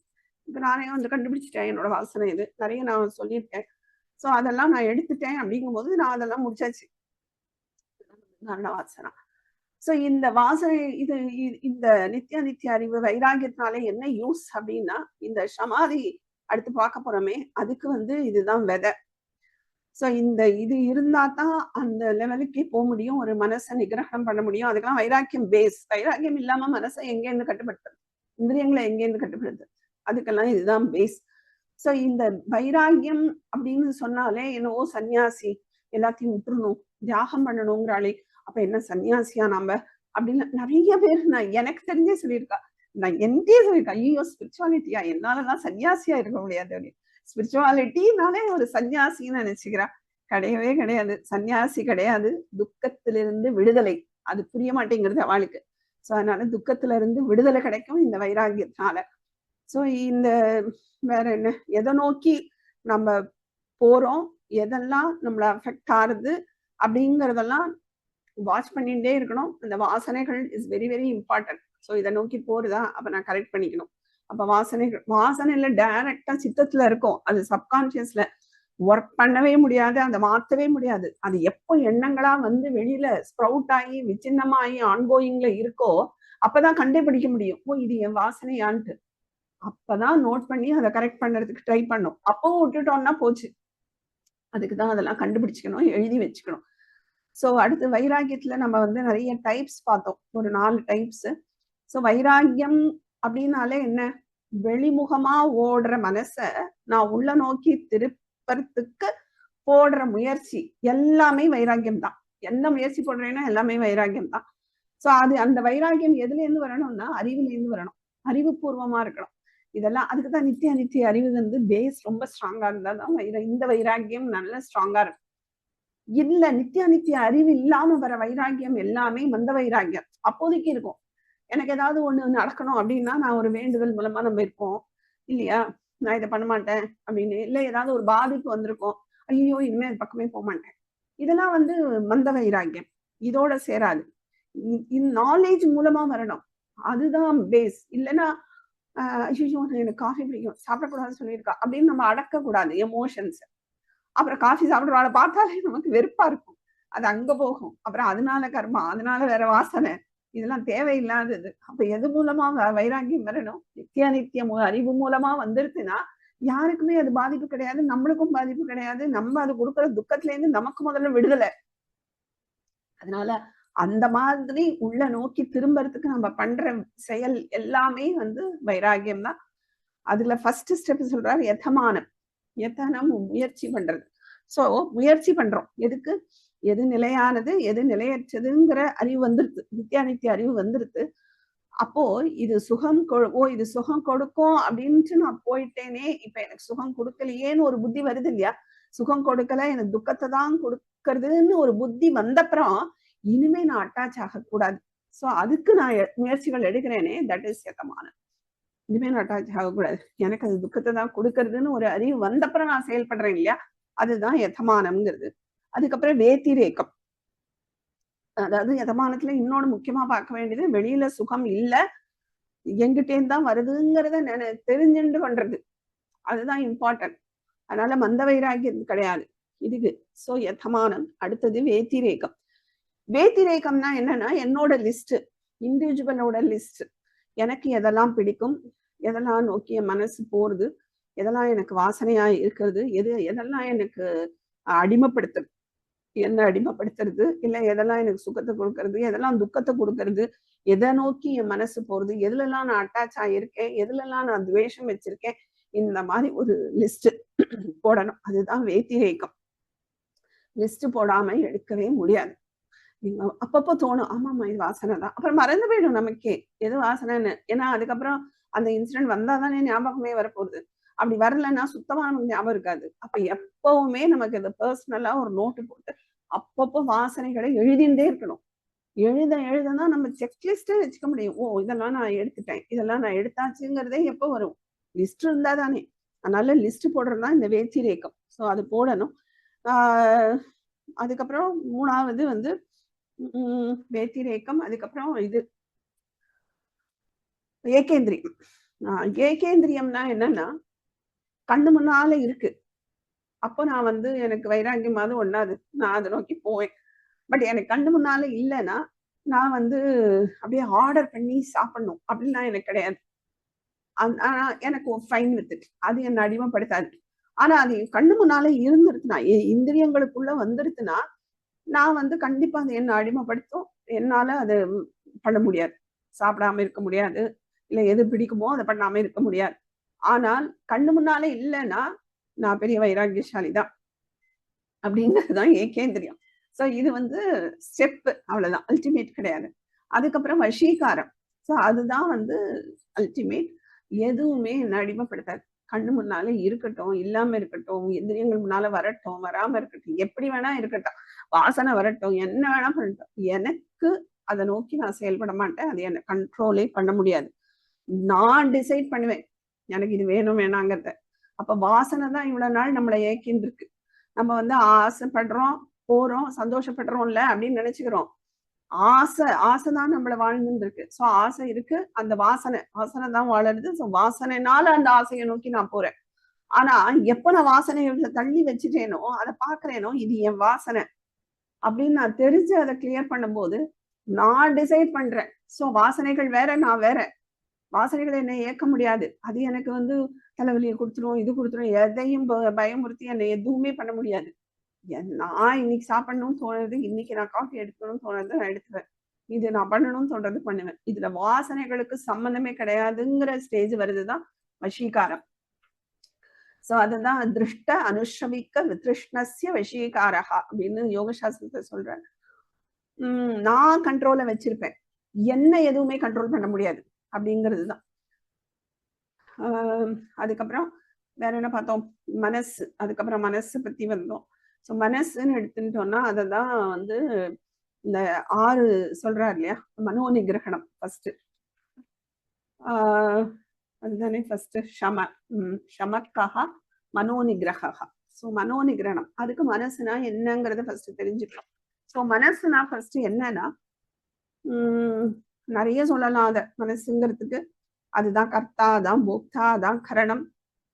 இப்ப நானே வந்து கண்டுபிடிச்சிட்டேன் என்னோட வாசனை இது, நிறைய நான் சொல்லியிருக்கேன். சோ அதெல்லாம் நான் எடுத்துட்டேன் அப்படிங்கும்போது நான் அதெல்லாம் முடிச்சாச்சு, உதாரண வாசனா. சோ இந்த வாசனை இது இந்த நித்திய நித்திய அறிவு வைராகியத்தினாலே என்ன யூஸ் அப்படின்னா, இந்த சமாதி அடுத்து பார்க்க போறோமே, அதுக்கு வந்து இதுதான் விதை. சோ இந்த இது இருந்தா தான் அந்த லெவலுக்கே போக முடியும், ஒரு மனசை நிகிரகம் பண்ண முடியும். அதுக்கெல்லாம் வைராக்கியம் பேஸ். வைராக்கியம் இல்லாம மனசை எங்கேருந்து கட்டுப்படுத்துறது, இந்திரியங்களை எங்கேருந்து கட்டுப்படுத்துறது, அதுக்கெல்லாம் இதுதான் பேஸ். சோ இந்த வைராக்கியம் அப்படின்னு சொன்னாலே என்னவோ சன்னியாசி எல்லாத்தையும் விட்டுறணும், தியாகம் பண்ணணுங்கிறாளே, அப்ப என்ன சன்னியாசியா நாம அப்படின்னு நிறைய பேர் நான் எனக்கு தெரிஞ்சே சொல்லியிருக்கா. நான் என்கிட்டயே சொல்லியிருக்கேன், ஐயோ ஸ்பிரிச்சுவாலிட்டியா, என்னாலதான் சன்னியாசியா இருக்க முடியாது அப்படின்னு. ஸ்பிரிச்சுவாலிட்டினாலே ஒரு சன்னியாசின்னு நினைச்சுக்கிறா. கிடையவே கிடையாது, சன்னியாசி கிடையாது, துக்கத்திலிருந்து விடுதலை. அது புரிய மாட்டேங்கிறது அவளுக்கு. சோ அதனால துக்கத்துல இருந்து விடுதலை கிடைக்கும் இந்த வைராகியத்தினால. சோ இந்த வேற என்ன, எதை நோக்கி நம்ம போறோம், எதெல்லாம் நம்மள அஃபெக்ட் ஆகுது அப்படிங்கறதெல்லாம் வாட்ச் பண்ணிட்டே இருக்கணும். அந்த வாசனைகள் is very very important. So இதை நோக்கி போறதா, அப்ப நான் கரெக்ட் பண்ணிக்கணும். அப்ப வாசனையில டைரக்டா சித்தத்துல இருக்கும், அது சப்கான்சியஸ்ல ஒர்க் பண்ணவே முடியாது, அதை மாத்தவே முடியாது. அது எப்போ எண்ணங்களா வந்து வெளியில ஸ்ப்ரவுட் ஆகி விசின்னமாகி ஆன்கோயிங்ல இருக்கோ அப்பதான் கண்டுபிடிக்க முடியும், ஓ இது என் வாசனையான்ட்டு. அப்பதான் நோட் பண்ணி அதை கரெக்ட் பண்றதுக்கு ட்ரை பண்ணும். அப்பவும் விட்டுட்டோம்னா போச்சு. அதுக்குதான் அதெல்லாம் கண்டுபிடிச்சுக்கணும், எழுதி வச்சுக்கணும். சோ அடுத்து வைராகியத்துல நம்ம வந்து நிறைய டைப்ஸ் பார்த்தோம், ஒரு 4 டைப்ஸ். சோ வைராகியம் அப்படின்னாலே என்ன, வெளிமுகமா ஓடுற மனச நான் உள்ள நோக்கி திருப்பறதுக்கு போடுற முயற்சி எல்லாமே வைராகியம் தான். என்ன முயற்சி போடுறேன்னா எல்லாமே வைராகியம் தான். சோ அது அந்த வைராகியம் எதுல இருந்து வரணும்னா அறிவுல இருந்து வரணும், அறிவுபூர்வமா இருக்கணும். இதெல்லாம் அதுக்குதான் நித்திய நித்திய அறிவு வந்து பேஸ் ரொம்ப ஸ்ட்ராங்கா இருந்தாதான் இந்த வைராகியம் நல்ல ஸ்ட்ராங்கா இருக்கும். இல்ல நித்திய நித்திய அறிவு இல்லாம வர வைராகியம் எல்லாமே மந்த வைராகியம், அப்போதைக்கு இருக்கும். எனக்கு ஏதாவது ஒண்ணு நடக்கணும் அப்படின்னா நான் ஒரு வேண்டுதல் மூலமா நம்ம இருப்போம் இல்லையா, நான் இதை பண்ண மாட்டேன் அப்படின்னு. இல்ல ஏதாவது ஒரு பாதிப்பு வந்திருக்கும், ஐயோ இனிமே அது பக்கமே போக மாட்டேன். இதெல்லாம் வந்து மந்த வைராகியம், இதோட சேராது. நாலேஜ் மூலமா வரணும், அதுதான் பேஸ். இல்லைன்னா ஐயோ எனக்கு காஃபி பிடிக்கும் சாப்பிடக்கூடாதுன்னு சொல்லியிருக்கா அப்படின்னு நம்ம அடக்க கூடாது எமோஷன்ஸ். அப்புறம் காஃபி சாப்பிடுறவாளை பார்த்தாலே நமக்கு வெறுப்பா இருக்கும், அது அங்க போகும். அப்புறம் அதனால கர்மா, அதனால வேற வாசனை, இதெல்லாம் தேவையில்லாதது. அப்ப எது மூலமா வைராகியம் வரணும், நித்திய நித்தியம் அறிவு மூலமா வந்துருச்சுன்னா யாருக்குமே அது பாதிப்பு கிடையாது, நம்மளுக்கும் பாதிப்பு கிடையாது. நம்ம அது கொடுக்குற துக்கத்துல இருந்து நமக்கு முதல்ல விடுதலை. அதனால அந்த மாதிரி உள்ள நோக்கி திரும்பறதுக்கு நம்ம பண்ற செயல் எல்லாமே வந்து வைராகியம் தான். அதுல ஃபர்ஸ்ட் ஸ்டெப் சொல்றாரு யதமானம். யதனம் முயற்சி பண்றது. சோ முயற்சி பண்றோம் எதுக்கு, எது நிலையானது எது நிலையற்றதுங்கிற அறிவு வந்துருது, நித்தியானித்திய அறிவு வந்துருது. அப்போ இது சுகம் இது சுகம் கொடுக்கும் அப்படின்ட்டு நான் போயிட்டேனே, இப்ப எனக்கு சுகம் கொடுக்கலையேன்னு ஒரு புத்தி வருது இல்லையா, சுகம் கொடுக்கல எனக்கு துக்கத்தை தான் கொடுக்கறதுன்னு ஒரு புத்தி வந்தப்புறம் இனிமே நான் அட்டாச் ஆகக்கூடாது. சோ அதுக்கு நான் முயற்சிகள் எடுக்கிறேனே, தட் இஸ் யதமானம். இனிமே நான் அட்டாச் ஆகக்கூடாது, எனக்கு அது துக்கத்தை தான் கொடுக்கறதுன்னு ஒரு அறிவு வந்தப்புறம் நான் செயல்படுறேன் இல்லையா, அதுதான் யதமானம்ங்கிறது. அதுக்கப்புறம் வேத்திரேக்கம். அதாவது யதமானத்துல இன்னொன்னு முக்கியமா பார்க்க வேண்டியது, வெளியில சுகம் இல்ல எங்கிட்டேன்னு தான் வருதுங்கிறத தெரிஞ்சுண்டு பண்றது, அதுதான் இம்பார்ட்டன்ட். அதனால மந்த வைராகியம் கிடையாது இதுக்கு. சோ யதமானம். அடுத்தது வேத்திரேக்கம். வேத்திரேக்கம்னா என்னன்னா என்னோட லிஸ்ட், இண்டிவிஜுவலோட லிஸ்ட். எனக்கு எதெல்லாம் பிடிக்கும், எதெல்லாம் நோக்கிய மனசு போறது, எதெல்லாம் எனக்கு வாசனையா இருக்கிறது, எதெல்லாம் எனக்கு அடிமைப்படுத்துறது, என்ன அடிமைப்படுத்துறது, இல்ல எதெல்லாம் எனக்கு சுகத்தை கொடுக்கறது, எதெல்லாம் துக்கத்தை கொடுக்கறது, எதை நோக்கி என் மனசு போறது, எதுல எல்லாம் நான் அட்டாச் ஆகியிருக்கேன், எதுல எல்லாம் நான் துவேஷம் வச்சிருக்கேன், இந்த மாதிரி ஒரு லிஸ்ட் போடணும். அதுதான் வேத்திரேகம். லிஸ்ட் போடாம எடுக்கவே முடியாது. அப்பப்போ தோணும், ஆமாமா இது வாசனை தான். அப்புறம் மறந்து போயிடும் நமக்கே எது வாசனைன்னு. ஏன்னா அதுக்கப்புறம் அந்த இன்சிடென்ட் வந்தாதானே ஞாபகமே வரப்போகுது. அப்படி வரலன்னா சுத்தமா நமக்கு ஞாபகம் இருக்காது. அப்ப எப்பவுமே நமக்கு இந்த பர்சனலா ஒரு நோட்டு போட்டு அப்பப்போ வாசனைகளை எழுதிண்டே இருக்கணும். எழுததான் நம்ம செக்லிஸ்டே வச்சுக்க முடியும். ஓ இதெல்லாம் நான் எடுத்துட்டேன், இதெல்லாம் நான் எடுத்தாச்சுங்கிறதே எப்போ வரும்? லிஸ்ட் இருந்தா தானே. அதனால லிஸ்ட் போடுறதுதான் இந்த வேத்திரேகம். ஸோ அது போடணும். அதுக்கப்புறம் 3வது வந்து வேத்திரேகம். அதுக்கப்புறம் இது ஏகேந்திரியம். ஏகேந்திரியம்னா என்னன்னா, கண்ணு முன்னால இருக்கு. அப்போ நான் வந்து எனக்கு வைராக்கியமாவது ஒண்ணாது, நான் அதை நோக்கி போவேன். பட் எனக்கு கண்ணு முன்னால இல்லைன்னா நான் வந்து அப்படியே ஆர்டர் பண்ணி சாப்பிடணும் அப்படின்லாம் எனக்கு கிடையாது. எனக்கு ஃபைன் வித் இட். அது என்ன அடிமைப்படுத்தாது. ஆனா அது கண்ணு முன்னால இருந்துருச்சுன்னா, இந்திரியங்களுக்குள்ள வந்துருச்சுன்னா, நான் வந்து கண்டிப்பா அது என்ன அடிமைப்படுத்தும். என்னால அது பண்ண முடியாது. சாப்பிடாம இருக்க முடியாது. இல்ல எது பிடிக்குமோ அதை பண்ணாம இருக்க முடியாது. ஆனால் கண்ணு முன்னாலே இல்லைன்னா நான் பெரிய வைராக்கியசாலி தான் அப்படிங்கிறதுதான் ஏகேந்திரியம். ஸோ இது வந்து ஸ்டெப், அவ்வளவுதான், அல்டிமேட் கிடையாது. அதுக்கப்புறம் வசீகாரம். ஸோ அதுதான் வந்து அல்டிமேட். எதுவுமே என்ன அடிமைப்படுத்தாது. கண்ணு முன்னால இருக்கட்டும், இல்லாம இருக்கட்டும், இந்திரியங்கள் முன்னால வரட்டும், வராம இருக்கட்டும், எப்படி வேணா இருக்கட்டும், வாசனை வரட்டும், என்ன வேணா பண்ணட்டும், எனக்கு அதை நோக்கி நான் செயல்பட மாட்டேன். அது என்ன கண்ட்ரோலே பண்ண முடியாது. நான் டிசைட் பண்ணுவேன் எனக்கு இது வேணும் வேணாங்கிறத. அப்ப வாசனை தான் இவ்வளவு நாள் நம்மளை ஏக்கின்னு இருக்கு. நம்ம வந்து ஆசைப்படுறோம், போறோம், சந்தோஷப்படுறோம்ல அப்படின்னு நினைச்சுக்கிறோம். ஆசைதான் நம்மள வாழ்ந்துட்டு இருக்கு. சோ ஆசை இருக்கு, அந்த வாசனை தான் வாழறது. சோ வாசனைனால அந்த ஆசையை நோக்கி நான் போறேன். ஆனா எப்ப நான் வாசனைகளை தள்ளி வச்சுட்டேனோ, அதை பாக்குறேனோ, இது என் வாசனை அப்படின்னு நான் தெரிஞ்சு அதை கிளியர் பண்ணும்போது நான் டிசைட் பண்றேன். சோ வாசனைகள் வேற, நான் வேற. வாசனைகளை என்னை ஏற்க முடியாது. அது எனக்கு வந்து தலைவலியை கொடுத்துரும், இது கொடுத்துரும், எதையும் பயமுறுத்தி என்னை எதுவுமே பண்ண முடியாது. நான் இன்னைக்கு சாப்பிடணும்னு தோணுது, இன்னைக்கு நான் காஃபி எடுக்கணும்னு தோணுது, நான் எடுத்துவேன். இது நான் பண்ணணும்னு தோன்றது பண்ணுவேன். இதுல வாசனைகளுக்கு சம்மந்தமே கிடையாதுங்கிற ஸ்டேஜ் வருதுதான் வசீகாரம். சோ அதுதான் திருஷ்ட அனுஷ்ரவிக்க வித்ருஷ்ணஸ்ய வசீகாரஹா அப்படின்னு யோக சாஸ்திரத்தை சொல்றேன். நான் கண்ட்ரோல வச்சிருப்பேன், என்ன எதுவுமே கண்ட்ரோல் பண்ண முடியாது அப்படிங்கிறதுதான். அதுக்கப்புறம் வேற என்ன பார்த்தோம்? மனசு. அதுக்கப்புறம் மனசு பத்தி வந்தோம். ஸோ மனசுன்னு எடுத்துட்டோம்னா அததான் வந்து இந்த 6 சொல்றாரு இல்லையா, மனோ நிகிரகணம் ஃபர்ஸ்ட். அதுதானே ஃபர்ஸ்ட் ஷமக்கா மனோ நிகிரகா. ஸோ மனோ நிகிரகணம், அதுக்கு மனசுனா என்னங்கிறத ஃபர்ஸ்ட் தெரிஞ்சுக்கலாம். ஸோ மனசுனா ஃபர்ஸ்ட் என்னன்னா, நிறைய சொல்லலாம் அத மனசுங்கிறதுக்கு. அதுதான் கர்த்தா, அதான் போக்தா, அதான் கரணம்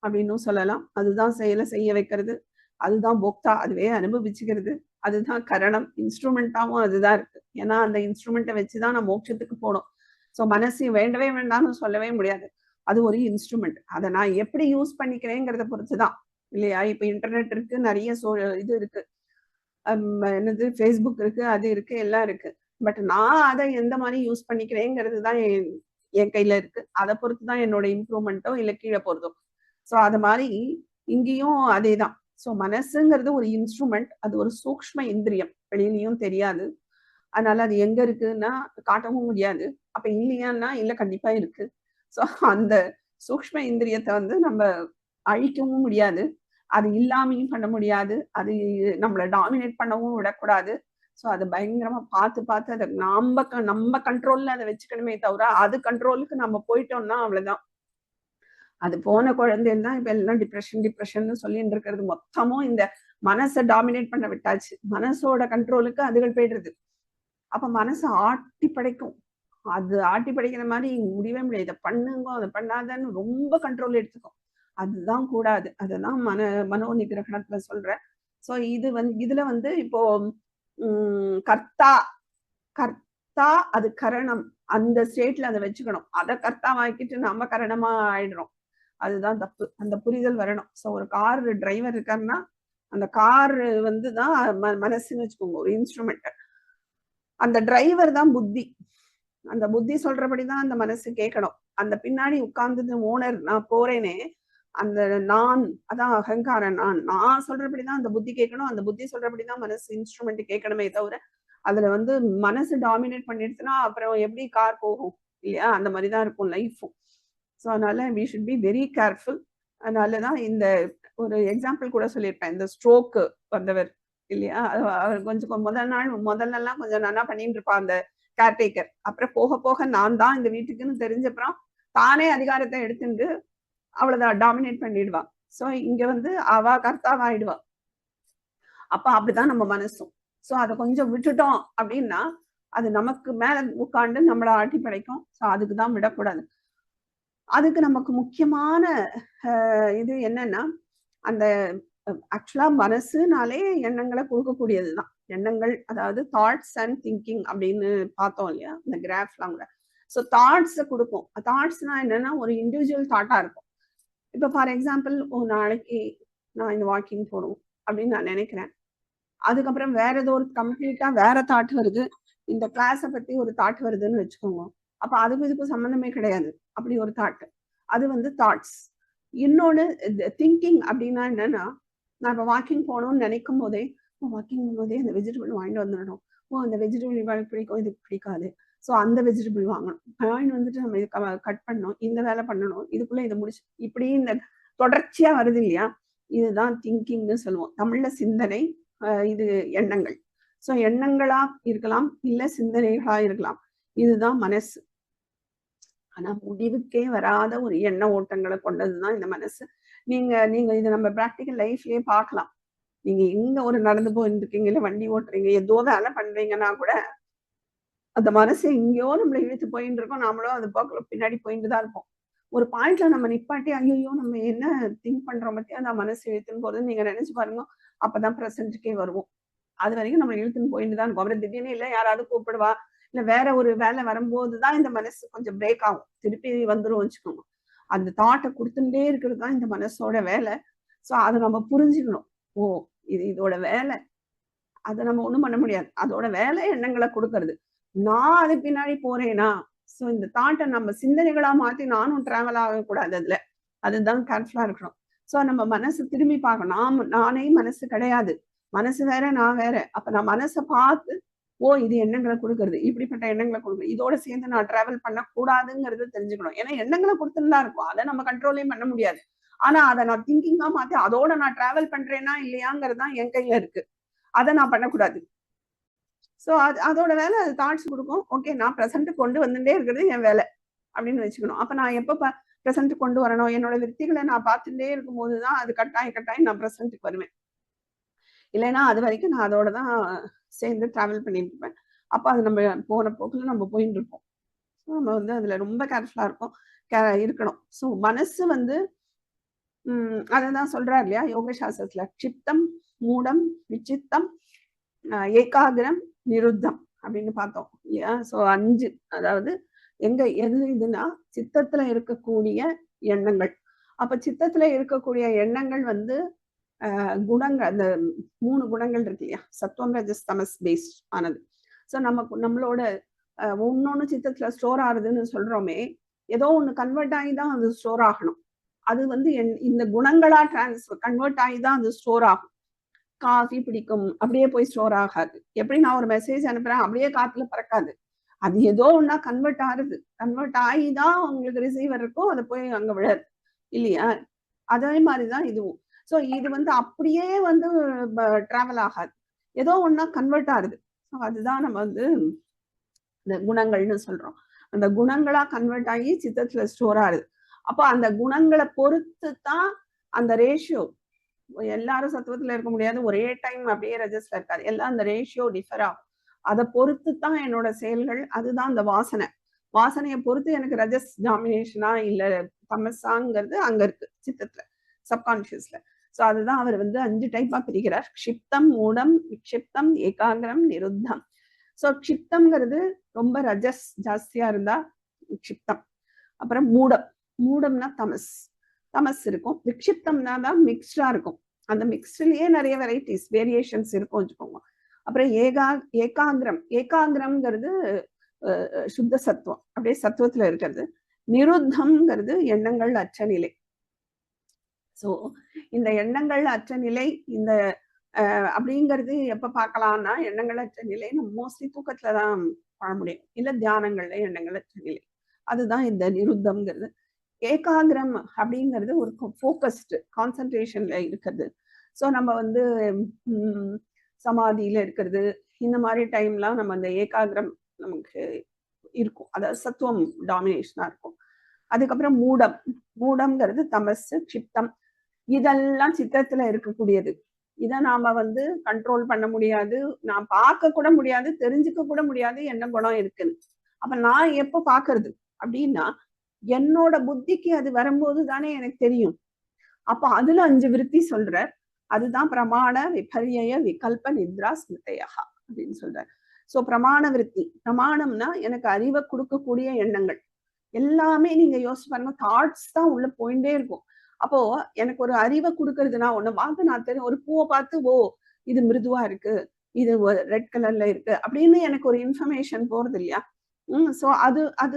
அப்படின்னு சொல்லலாம். அதுதான் செயலை செய்ய வைக்கிறது, அதுதான் போக்தா, அதுவே அனுபவிச்சுக்கிறது, அதுதான் கரணம், இன்ஸ்ட்ருமெண்டாவும் அதுதான் இருக்கு. ஏன்னா அந்த இன்ஸ்ட்ருமெண்ட்டை வச்சுதான் நான் மோட்சத்துக்கு போனோம். ஸோ மனசு வேண்டவே வேண்டாம்னு சொல்லவே முடியாது. அது ஒரு இன்ஸ்ட்ருமெண்ட். அதை நான் எப்படி யூஸ் பண்ணிக்கிறேங்கிறத பொறுத்துதான் இல்லையா. இப்ப இன்டர்நெட் இருக்கு, நிறைய இது இருக்கு, என்னது ஃபேஸ்புக் இருக்கு, அது இருக்கு, எல்லாம் இருக்கு. பட் நான் அதை எந்த மாதிரி யூஸ் பண்ணிக்கிறேங்கிறது தான் என் கையில இருக்கு. அதை பொறுத்துதான் என்னோட இம்ப்ரூவ்மெண்ட்டோ இல்லை கீழே போறதோ. ஸோ அது மாதிரி இங்கேயும் அதே தான். ஸோ மனசுங்கிறது ஒரு இன்ஸ்ட்ருமெண்ட், அது ஒரு சூக்ஷ்ம இந்திரியம், வெளியிலையும் தெரியாது. அதனால அது எங்க இருக்குன்னா காட்டவும் முடியாது. அப்ப இல்லையான்னா இல்லை, கண்டிப்பா இருக்கு. ஸோ அந்த சூக்ஷ்ம இந்திரியத்தை வந்து நம்ம அழிக்கவும் முடியாது, அது இல்லாமையும் பண்ண முடியாது, அது நம்மளை டாமினேட் பண்ணவும் விடக்கூடாது. ஸோ அதை பயங்கரமா பார்த்து அதை நம்ம கண்ட்ரோல்ல அதை வச்சுக்கணுமே தவிர அது கண்ட்ரோலுக்கு நம்ம போயிட்டோம்னா அவ்வளவுதான். அது போன குழந்தைகள் தான் இப்ப எல்லாம் டிப்ரெஷன் சொல்லிட்டு இருக்கிறது. மொத்தமும் இந்த மனசை டாமினேட் பண்ண விட்டாச்சு. மனசோட கண்ட்ரோலுக்கு அதுகள் போயிடுறது. அப்ப மனசு ஆட்டி படைக்கும். அது ஆட்டி படைக்கிற மாதிரி முடியவே முடியாது. இதை பண்ணுங்க, அதை பண்ணாதன்னு ரொம்ப கண்ட்ரோல் எடுத்துக்கும். அதுதான் கூடாது. அதுதான் மனோ நிகிரகணத்துல சொல்றேன். சோ இது வந்து இதுல வந்து இப்போ கர்த்தா அது கரணம், அந்த ஸ்டேட்ல அதை வச்சுக்கணும். அதை கர்த்தா வாங்கிட்டு நம்ம கரணமா ஆயிடுறோம். அதுதான் தப்பு. அந்த புரிதல் வரணும். ஸோ ஒரு கார் டிரைவர் இருக்காருன்னா அந்த கார் வந்து தான் மனசுன்னு வச்சுக்கோங்க, ஒரு இன்ஸ்ட்ருமெண்ட். அந்த டிரைவர் தான் புத்தி. அந்த புத்தி சொல்றபடிதான் அந்த மனசு கேட்கணும். அந்த பின்னாடி உட்கார்ந்து ஓனர் நான் போறேனே, அந்த நான் அதான் அகங்காரம், நான் சொல்றபடிதான் அந்த புத்தி கேட்கணும். அந்த புத்தி சொல்றபடிதான் மனசு இன்ஸ்ட்ருமெண்ட் கேட்கணுமே தவிர அதுல வந்து மனசு டாமினேட் பண்ணிடுச்சுன்னா அப்புறம் எப்படி கார் போகும் இல்லையா? அந்த மாதிரிதான் இருக்கும் லைஃபும். ஸோ அதனால we should be very careful. அதனாலதான் இந்த ஒரு எக்ஸாம்பிள் கூட சொல்லியிருப்பேன். இந்த ஸ்ட்ரோக்கு வந்தவர் இல்லையா? அவர் கொஞ்சம் முதல்லலாம் கொஞ்சம் நல்லா பண்ணிட்டு இருப்பா அந்த கேர்டேக்கர். அப்புறம் போக போக நான் தான் இந்த வீட்டுக்குன்னு தெரிஞ்சப்புறம் தானே அதிகாரத்தை எடுத்துட்டு அவ்வளவுதான் டாமினேட் பண்ணிடுவா. சோ இங்க வந்து அவ கர்த்தாவாயிடுவா. அப்ப அப்படிதான் நம்ம மனசும். சோ அதை கொஞ்சம் விட்டுட்டோம் அப்படின்னா அது நமக்கு மேல உட்காந்து நம்மள ஆட்டி படைக்கும். சோ அதுக்குதான் விடக்கூடாது. அதுக்கு நமக்கு முக்கியமான இது என்னன்னா அந்த ஆக்சுவலா மனசுனாலே எண்ணங்களை கொடுக்கக்கூடியதுதான். எண்ணங்கள் அதாவது தாட்ஸ் அண்ட் திங்கிங் அப்படின்னு பார்த்தோம் இல்லையா இந்த கிராஃப்லாம் கூட. ஸோ தாட்ஸை கொடுக்கும். தாட்ஸ்னா என்னன்னா ஒரு இண்டிவிஜுவல் தாட்டா இருக்கும். இப்போ ஃபார் எக்ஸாம்பிள் ஒரு நாளைக்கு நான் இந்த வாக்கிங் போகணும் அப்படின்னு நான் நினைக்கிறேன். அதுக்கப்புறம் வேற ஏதோ ஒரு கம்ப்ளீட்டா வேற தாட் வருது. இந்த கிளாஸை பத்தி ஒரு தாட் வருதுன்னு வச்சுக்கோங்க. அப்ப அதுக்கும் இதுக்கும் சம்மந்தமே கிடையாது. அப்படி ஒரு தாட், அது வந்து தாட்ஸ். இன்னொன்னு திங்கிங் அப்படின்னா என்னன்னா நான் இப்போ வாக்கிங் போகணும்னு நினைக்கும் போதே வாக்கிங் போதே அந்த வெஜிடபிள் வாங்கிட்டு வந்துடணும். அந்த வெஜிடபிள் இவளுக்கு பிடிக்கும், இதுக்கு பிடிக்காது. ஸோ அந்த வெஜிடபிள் வாங்கணும், வாங்கிட்டு வந்துட்டு நம்ம இது கட் பண்ணணும், இந்த வேலை பண்ணணும், இதுக்குள்ள இதை முடிச்சு இப்படி இந்த தொடர்ச்சியா வருது இல்லையா? இதுதான் திங்கிங்னு சொல்லுவோம். தமிழ்ல சிந்தனை, இது எண்ணங்கள். ஸோ எண்ணங்களா இருக்கலாம், இல்ல சிந்தனைகளா இருக்கலாம். இதுதான் மனசு. ஆனா முடிவுக்கே வராத ஒரு எண்ண ஓட்டங்களை கொண்டதுதான் இந்த மனசு. நீங்க இதை நம்ம பிராக்டிக்கல் லைஃப்லயே பார்க்கலாம். நீங்க எங்க ஒரு நடந்து போயிட்டு இருக்கீங்க, இல்ல வண்டி ஓட்டுறீங்க, ஏதோ வேலை பண்றீங்கன்னா கூட அந்த மனசு எங்கேயோ நம்மளை இழுத்து போயிட்டு இருக்கோம். நாமளும் அது பக்கம் பின்னாடி போயிட்டு தான் இருப்போம். ஒரு பாயிண்ட்ல நம்ம நிப்பாட்டி ஐயோ நம்ம என்ன திங்க் பண்றோம் பத்தியா அந்த மனசு இழுத்துன்னு போறது நீங்க நினைச்சு பாருங்க. அப்பதான் ப்ரெசென்ட்டுக்கே வருவோம். அது வரைக்கும் நம்ம இழுத்துன்னு போயிட்டு தான் இருக்கும். அப்புறம் திடீர்னு இல்லை யாராவது கூப்பிடுவா, இல்ல வேற ஒரு வேலை வரும்போதுதான் இந்த மனசு கொஞ்சம் பிரேக் ஆகும், திருப்பி வந்துரும் வச்சுக்கோங்க. அந்த தாட்டை கொடுத்துட்டே இருக்கிறது தான் இந்த மனசோட வேலை. ஸோ அதை நம்ம புரிஞ்சுக்கணும். ஓ இதோட வேலை, அதை நம்ம ஒண்ணும் பண்ண முடியாது. அதோட வேலை எண்ணங்களை கொடுக்கறது. நான் அது பின்னாடி போறேனா? ஸோ இந்த தாட்டை நம்ம சிந்தனைகளா மாத்தி நானும் டிராவல் ஆகக்கூடாது அதுல. அதுதான் கேர்ஃபுல்லா இருக்கணும். ஸோ நம்ம மனசு திரும்பி பார்க்கணும். நானே மனசு கிடையாது, மனசு வேற நான் வேற. அப்ப நான் மனசை பார்த்து இது எண்ணங்களை கொடுக்கறது, இப்படிப்பட்ட எண்ணங்களை கொடுக்குறது, இதோட சேர்ந்து நான் டிராவல் பண்ணக்கூடாதுங்கிறது தெரிஞ்சுக்கணும். ஏன்னா எண்ணங்களை கொடுத்துன்னு தான் இருக்கும், அதை நம்ம கண்ட்ரோலையும் பண்ண முடியாது. ஆனா அதை நான் திங்கிங்கா மாத்தி அதோட நான் டிராவல் பண்றேன்னா இல்லையாங்கிறது தான் என் கையில இருக்கு. அதை நான் பண்ணக்கூடாது. ஸோ அதோட வேலை அது தாட்ஸ் கொடுக்கும். ஓகே நான் ப்ரெசென்ட் கொண்டு வந்துட்டே இருக்கிறது என் வேலை அப்படின்னு வச்சுக்கணும். அப்ப நான் எப்ப ப்ரெசென்ட் கொண்டு வரணும், என்னோட விருத்திகளை நான் பார்த்துட்டே இருக்கும் போதுதான் அது கட்டாயம் நான் ப்ரெசென்ட்டுக்கு வருவேன். இல்லைன்னா அது வரைக்கும் நான் அதோட தான் சேர்ந்து டிராவல் பண்ணிட்டு இருப்பேன். அப்ப அது நம்ம போன போக்குல நம்ம போயிட்டு இருப்போம். நம்ம வந்து அதுல ரொம்ப கேர்ஃபுல்லா இருக்கணும். ஸோ மனசு வந்து அதான் சொல்றாரு இல்லையா யோக சாஸ்திரத்துல, சித்தம் மூடம் விசித்தம் ஏகாகிரம் நிருத்தம் அப்படின்னு பார்த்தோம் இல்லையா? ஸோ 5, அதாவது எது இதுன்னா சித்தத்துல இருக்கக்கூடிய எண்ணங்கள். அப்ப சித்தத்துல இருக்கக்கூடிய எண்ணங்கள் வந்து குணங்கள், அந்த 3 குணங்கள் இருக்கு இல்லையா, சத்துவம் ரஜஸ் தமஸ் பேஸ்ட் ஆனது. ஸோ நம்மளோட ஒன்னொன்னு சித்தத்துல ஸ்டோர் ஆகுதுன்னு சொல்றோமே, ஏதோ ஒண்ணு கன்வெர்ட் ஆகி தான் அது ஸ்டோர் ஆகணும். அது வந்து இந்த குணங்களா கன்வெர்ட் ஆகி தான் அது ஸ்டோர் ஆகும். காஃபி பிடிக்கும் அப்படியே போய் ஸ்டோர் ஆகாது. எப்படி நான் ஒரு மெசேஜ் அனுப்புறேன் அப்படியே காத்துல பறக்காது. அது ஏதோ ஒன்னா கன்வெர்ட் ஆகுது. கன்வெர்ட் ஆகி தான் உங்களுக்கு ரிசீவர் இருக்கும், அதை போய் அங்க விழாது இல்லையா? அதே மாதிரிதான் இதுவும். ஸோ இது வந்து அப்படியே வந்து டிராவல் ஆகாது, ஏதோ ஒன்னா கன்வெர்ட் ஆகுது. ஸோ அதுதான் நம்ம வந்து இந்த குணங்கள்னு சொல்றோம். அந்த குணங்களா கன்வெர்ட் ஆகி சித்தத்துல ஸ்டோர் ஆகுது. அப்போ அந்த குணங்களை பொறுத்து தான் அந்த ரேஷியோ. எல்லாரும் சத்துவத்துல இருக்க முடியாது, ஒரே டைம் அப்படியே ரஜஸ்ல இருக்காது, எல்லாம் அந்த ரேஷியோ டிஃபர் ஆகும். அதை பொறுத்து தான் என்னோட செயல்கள். அதுதான் அந்த வாசனையை பொறுத்து எனக்கு ரஜஸ் டாமினேஷனா இல்ல தமசாங்கிறது அங்க இருக்கு சித்தத்துல, சப்கான்சியஸ்ல. ஸோ அதுதான் அவர் வந்து 5 டைப்பா பிரிக்கிறார். க்ஷிப்தம் மூடம் விக்ஷிப்தம் ஏகாகிரம் நிருத்தம். ஸோ க்ஷிப்தம்ங்கிறது ரொம்ப ரஜஸ் ஜாஸ்தியா இருந்தா க்ஷிப்தம். அப்புறம் மூடம்னா தமஸ் இருக்கும். விக்ஷிப்தம்னா தான் மிக்ஸ்டா இருக்கும். அந்த மிக்ஸ்ட்லயே நிறைய வெரைட்டிஸ் வேரியேஷன்ஸ் இருக்கும் வச்சுக்கோங்க. அப்புறம் ஏகாகிரம்ங்கிறது சுத்த சத்துவம், அப்படியே சத்துவத்துல இருக்கிறது. நிருத்தம்ங்கிறது எண்ணங்கள் அற்ற நிலை. சோ இந்த எண்ணங்கள் அற்ற நிலை, இந்த அப்படிங்கிறது எப்ப பார்க்கலாம்னா, எண்ணங்கள் அற்ற நிலை நம்ம மோஸ்ட்லி தூக்கத்துலதான் பண்ண முடியும், இல்ல தியானங்கள்ல எண்ணங்கள் அற்ற நிலை. அதுதான் இந்த நிருத்தம்ங்கிறது. ஏகாகிரம் அப்படிங்கிறது ஒரு ஃபோக்கஸ்டு கான்சென்ட்ரேஷன்ல இருக்கிறது. ஸோ நம்ம வந்து சமாதியில இருக்கிறது, இந்த மாதிரி டைம்லாம் நம்ம அந்த ஏகாகிரம் நமக்கு இருக்கும், அதாவது சத்துவம் டாமினேஷனா இருக்கும். அதுக்கப்புறம் மூடம், மூடம்ங்கிறது தமஸ், சித்தம், இதெல்லாம் சித்தத்துல இருக்கக்கூடியது. இதை நாம வந்து கண்ட்ரோல் பண்ண முடியாது, நான் பார்க்க கூட முடியாது, தெரிஞ்சுக்க கூட முடியாது என்ன குணம் இருக்குன்னு. அப்ப நான் எப்ப பாக்குறது அப்படின்னா, என்னோட புத்திக்கு அது வரும்போது தானே எனக்கு தெரியும். அப்ப அதுல 5 விருத்தி சொல்ற, அதுதான் பிரமாண விபர்யய விகல்ப நித்ரா ஸ்மிருதயா அப்படின்னு சொல்ற. சோ பிரமாண விருத்தி, பிரமாணம்னா எனக்கு அறிவை கொடுக்கக்கூடிய எண்ணங்கள் எல்லாமே. நீங்க யோசிச்சு பாருங்க, தாட்ஸ் தான் உள்ள போயிட்டே இருக்கும். அப்போ எனக்கு ஒரு அறிவை கொடுக்கறதுனா, ஒண்ணு பார்த்து நான் தெரியும், ஒரு பூவை பார்த்து ஓ இது மிருதுவா இருக்கு, இது ரெட் கலர்ல இருக்கு அப்படின்னு எனக்கு ஒரு இன்ஃபர்மேஷன் போறது இல்லையா. சோ அது அது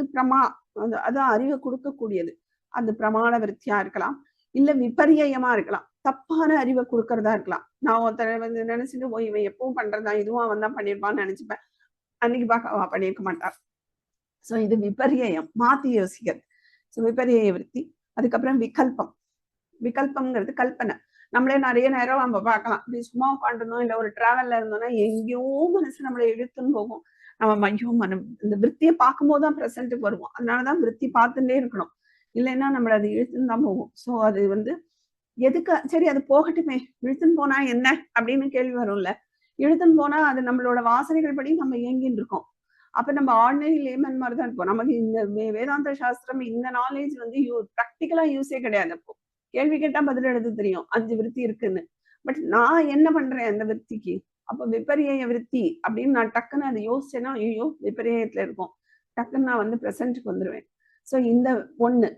அதான் அறிவை கொடுக்கக்கூடியது. அது பிரமாண விருத்தியா இருக்கலாம், இல்ல விபரியமா இருக்கலாம், தப்பான அறிவை கொடுக்கறதா இருக்கலாம். நான் ஒருத்தரை வந்து நினைச்சிட்டு போய் இவன் எப்பவும் பண்றதா, இதுவும் அவன் தான் பண்ணியிருப்பான்னு நினைச்சுப்பேன், அன்னைக்கு பார்க்க பண்ணியிருக்க மாட்டான். சோ இது விபரியம், மாத்தி யோசிக்கிறது. ஸோ விபரிய விருத்தி. அதுக்கப்புறம் விகல்பம், விகல்பம்ங்கிறது கல்பனை. நம்மளே நிறைய நேரம் நம்ம பார்க்கலாம், இப்படி சும்மா உட்காந்துருந்தோம், இல்லை ஒரு டிராவல்ல இருந்தோம்னா எங்கேயோ மனசு நம்மளை இழுத்துன்னு போகும். நம்ம மையம் இந்த விற்த்தியை பார்க்கும் போதுதான் ப்ரெசென்ட்டுக்கு வருவோம். அதனாலதான் விற்பி பார்த்துட்டே இருக்கணும், இல்லைன்னா நம்மளை அது இழுத்துன்னு தான் போகும். ஸோ அது வந்து எதுக்கு, சரி அது போகட்டுமே, இழுத்துன்னு போனா என்ன அப்படின்னு கேள்வி வரும்ல. இழுத்துன்னு போனா அது நம்மளோட வாசனைகள் படி நம்ம இயங்கின்னு இருக்கோம். அப்ப நம்ம ஆர்டினரி லேமன் மாதிரி தான் இருப்போம். நமக்கு இந்த வேதாந்த சாஸ்திரம், இந்த நாலேஜ் வந்து ப்ராக்டிக்கலா யூஸே கிடையாது. அப்போ கேள்வி கேட்டா பதில் எழுத தெரியும் 5 விருத்தி இருக்குன்னு. பட் நான் என்ன பண்றேன் அந்த விற்த்திக்கு? அப்ப விபரிய விருத்தி அப்படின்னு நான் டக்குன்னு அதை யோசிச்சேன்னா, ஐயோ விபரியத்துல இருக்கும், டக்குன்னு நான் வந்து ப்ரெசென்ட்டுக்கு வந்துடுவேன். ஸோ இந்த ஒண்ணு,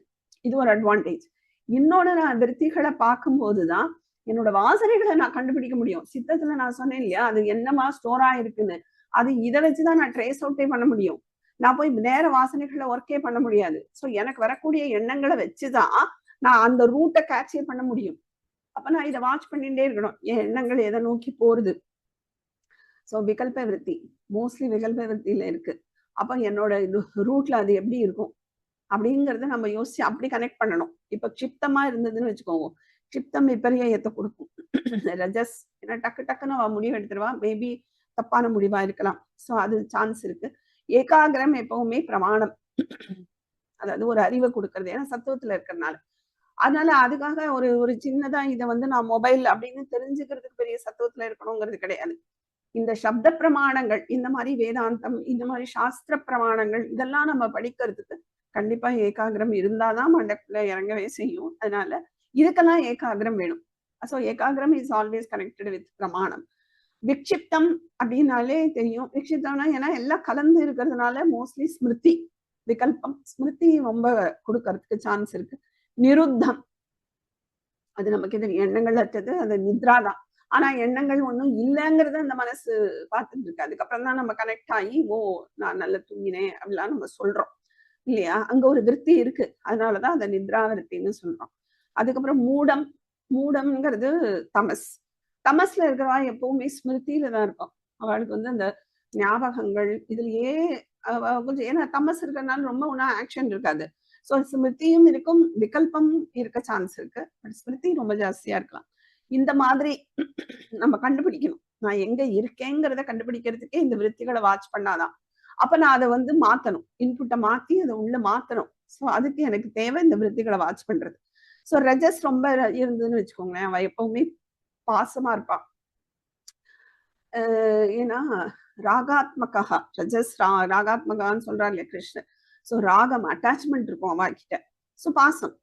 இது ஒரு அட்வான்டேஜ். இன்னொன்னு, நான் விருத்திகளை பார்க்கும்போதுதான் என்னோட வாசனைகளை நான் கண்டுபிடிக்க முடியும். சித்தத்துல நான் சொன்னேன் இல்லையா, அது என்னமா ஸ்டோர் ஆயிருக்குன்னு, அது இதை வச்சுதான் நான் ட்ரேஸ் அவுட்டே பண்ண முடியும். நான் போய் நேர வாசனைகளை ஒர்க்கே பண்ண முடியாது. ஸோ எனக்கு வரக்கூடிய எண்ணங்களை வச்சுதான் நான் அந்த ரூட்டை கேட்சே பண்ண முடியும். அப்ப நான் இதை வாட்ச் பண்ணிட்டே இருக்கணும், என் எண்ணங்கள் எதை நோக்கி போறது. ஸோ விகல்ப விருத்தி மோஸ்ட்லி விகல்ப விருத்தியில இருக்கு. அப்ப என்னோட இது ரூட்ல அது எப்படி இருக்கும் அப்படிங்கறத நம்ம யோசிச்சு அப்படி கனெக்ட் பண்ணணும். இப்ப சிப்தமா இருந்ததுன்னு வச்சுக்கோங்க, சிப்தம் விபரியத்தை கொடுக்கும். ரஜஸ் ஏன்னா டக்கு டக்குன்னு அவ முடிவு எடுத்துருவா, மேபி தப்பான முடிவா இருக்கலாம். ஸோ அது சான்ஸ் இருக்கு. ஏகாகிரம் எப்பவுமே பிரமாணம், அதாவது ஒரு அறிவை கொடுக்கறது, ஏன்னா சத்துவத்துல இருக்கிறதுனால. அதனால அதுக்காக ஒரு ஒரு சின்னதா இதை வந்து நான் மொபைல் அப்படின்னு தெரிஞ்சுக்கிறதுக்கு பெரிய சத்துவத்துல இருக்கணுங்கிறது கிடையாது. இந்த சப்த பிரமாணங்கள், இந்த மாதிரி வேதாந்தம், இந்த மாதிரி சாஸ்திர பிரமாணங்கள், இதெல்லாம் நம்ம படிக்கிறதுக்கு கண்டிப்பா ஏகாகிரம் இருந்தாதான் மண்டக்குள்ள இறங்கவே செய்யும். அதனால இதுக்கெல்லாம் ஏகாகிரம் வேணும். ஸோ ஏகாகிரம் இஸ் ஆல்வேஸ் கனெக்டட் வித் பிரமாணம். விக்ஷிப்தம் அப்படின்னாலே தெரியும், விக்ஷிப்தம்னா ஏன்னா எல்லாம் கலந்து இருக்கிறதுனால மோஸ்ட்லி ஸ்மிருதி, விகல்பம், ஸ்மிருதி ரொம்ப கொடுக்கறதுக்கு சான்ஸ் இருக்கு. நிருத்தம், அது நமக்கு இது எண்ணங்கள் அற்றது, அது நித்ரா தான். ஆனா எண்ணங்கள் ஒண்ணும் இல்லைங்கிறத அந்த மனசு பார்த்துட்டு இருக்கு. அதுக்கப்புறம் தான் நம்ம கனெக்ட் ஆகி ஓ நான் நல்லா தூங்கினேன் அப்படிலாம் நம்ம சொல்றோம் இல்லையா. அங்க ஒரு விருத்தி இருக்கு, அதனாலதான் அதை நித்ரா விருத்தின்னு சொல்றோம். அதுக்கப்புறம் மூடம், மூடம்ங்கிறது தமஸ். தமஸ்ல இருக்கிறவா எப்பவுமே ஸ்மிருதியில தான் இருக்கும். அவளுக்கு வந்து அந்த ஞாபகங்கள் இதுலயே கொஞ்சம், ஏன்னா தமஸ் இருக்கிறதுனால ரொம்ப ஒன்றும் ஆக்ஷன் இருக்காது. ஸோ ஸ்மிருதியும் இருக்கும், விகல்பம் இருக்க சான்ஸ் இருக்கு, பட் ஸ்மிருதி ரொம்ப ஜாஸ்தியா இருக்கலாம். இந்த மாதிரி நம்ம கண்டுபிடிக்கணும், நான் எங்க இருக்கேங்கிறத கண்டுபிடிக்கிறதுக்கே இந்த விருத்திகளை வாட்ச் பண்ணாதான். அப்ப நான் அதை வந்து மாத்தணும், இன்புட்டை மாத்தி அதை உள்ள மாத்தணும். ஸோ அதுக்கு எனக்கு தேவை இந்த விருத்திகளை வாட்ச் பண்றது. ஸோ ரஜஸ் ரொம்ப இருந்ததுன்னு வச்சுக்கோங்களேன், அவ எப்பவுமே பாசமா இருப்பான். ஏன்னா ராகாத்மகா, ரஜஸ் ராகாத்மகான்னு சொல்றாரு இல்லையா கிருஷ்ணன். ஸோ ராகம் அட்டாச்மெண்ட் இருக்கும் அவ கிட்ட. ஸோ பாசம்,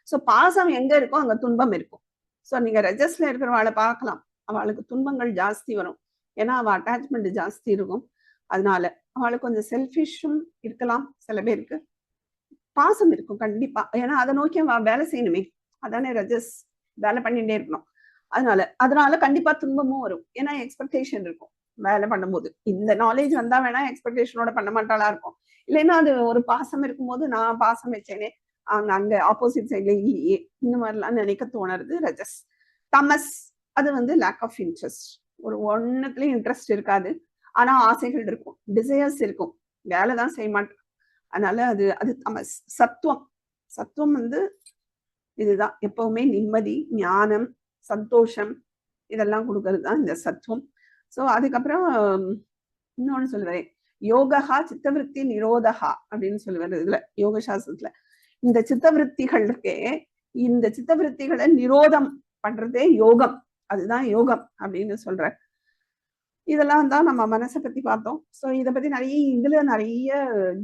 ஸோ பாசம் எங்க இருக்கோ அங்க துன்பம் இருக்கும். ஸோ நீங்க ரஜஸ்ல இருக்கிறவாளை பார்க்கலாம், அவளுக்கு துன்பங்கள் ஜாஸ்தி வரும், ஏன்னா அவ அட்டாச்மெண்ட் ஜாஸ்தி இருக்கும். அதனால அவளுக்கு கொஞ்சம் செல்ஃபிஷும் இருக்கலாம், சில பேருக்கு பாசம் இருக்கும் கண்டிப்பா, ஏன்னா அதை நோக்கி அவ வேலை செய்யணுமே, அதானே ரஜஸ், வேலை பண்ணிட்டே இருக்கணும். அதனால கண்டிப்பா துன்பமும் வரும், ஏன்னா எக்ஸ்பெக்டேஷன் இருக்கும். வேலை பண்ணும்போது. இந்த நாலேஜ் வந்தா வேணா எக்ஸ்பெக்டேஷனோட பண்ண மாட்டாளா இருக்கும். இல்லைன்னா அது ஒரு பாசம் இருக்கும்போது நான் பாசம் வச்சேனே அங்க ஆப்போசிட் சைட்ல இல்லையே, இந்த மாதிரிலாம் நினைக்க தோணுறது ரஜஸ். தமஸ் அது வந்து லேக் ஆஃப் இன்ட்ரெஸ்ட். ஒரு ஒண்ணுத்துலயும் இன்ட்ரெஸ்ட் இருக்காது. ஆனா ஆசைகள் இருக்கும், டிசையர்ஸ் இருக்கும், வேலை தான் செய்ய மாட்டேன். அதனால அது அது தமஸ். சத்துவம் சத்துவம் வந்து இதுதான் எப்பவுமே நிம்மதி, ஞானம், சந்தோஷம் இதெல்லாம் கொடுக்கறது தான் இந்த சத்துவம். ஸோ அதுக்கப்புறம் இன்னொன்னு சொல்லுவேன், யோகா சித்தவிருத்தி நிரோதகா அப்படின்னு சொல்லுவாரு இதுல யோக சாஸ்திரத்துல. இந்த சித்தவிருத்திகள் இருக்கே, இந்த சித்தவிருத்திகளை நிரோதம் பண்றதே யோகம். அதுதான் யோகம் அப்படின்னு சொல்ற. இதெல்லாம் தான் நம்ம மனசை பத்தி பார்த்தோம். ஸோ இதை பத்தி நிறைய இதுல நிறைய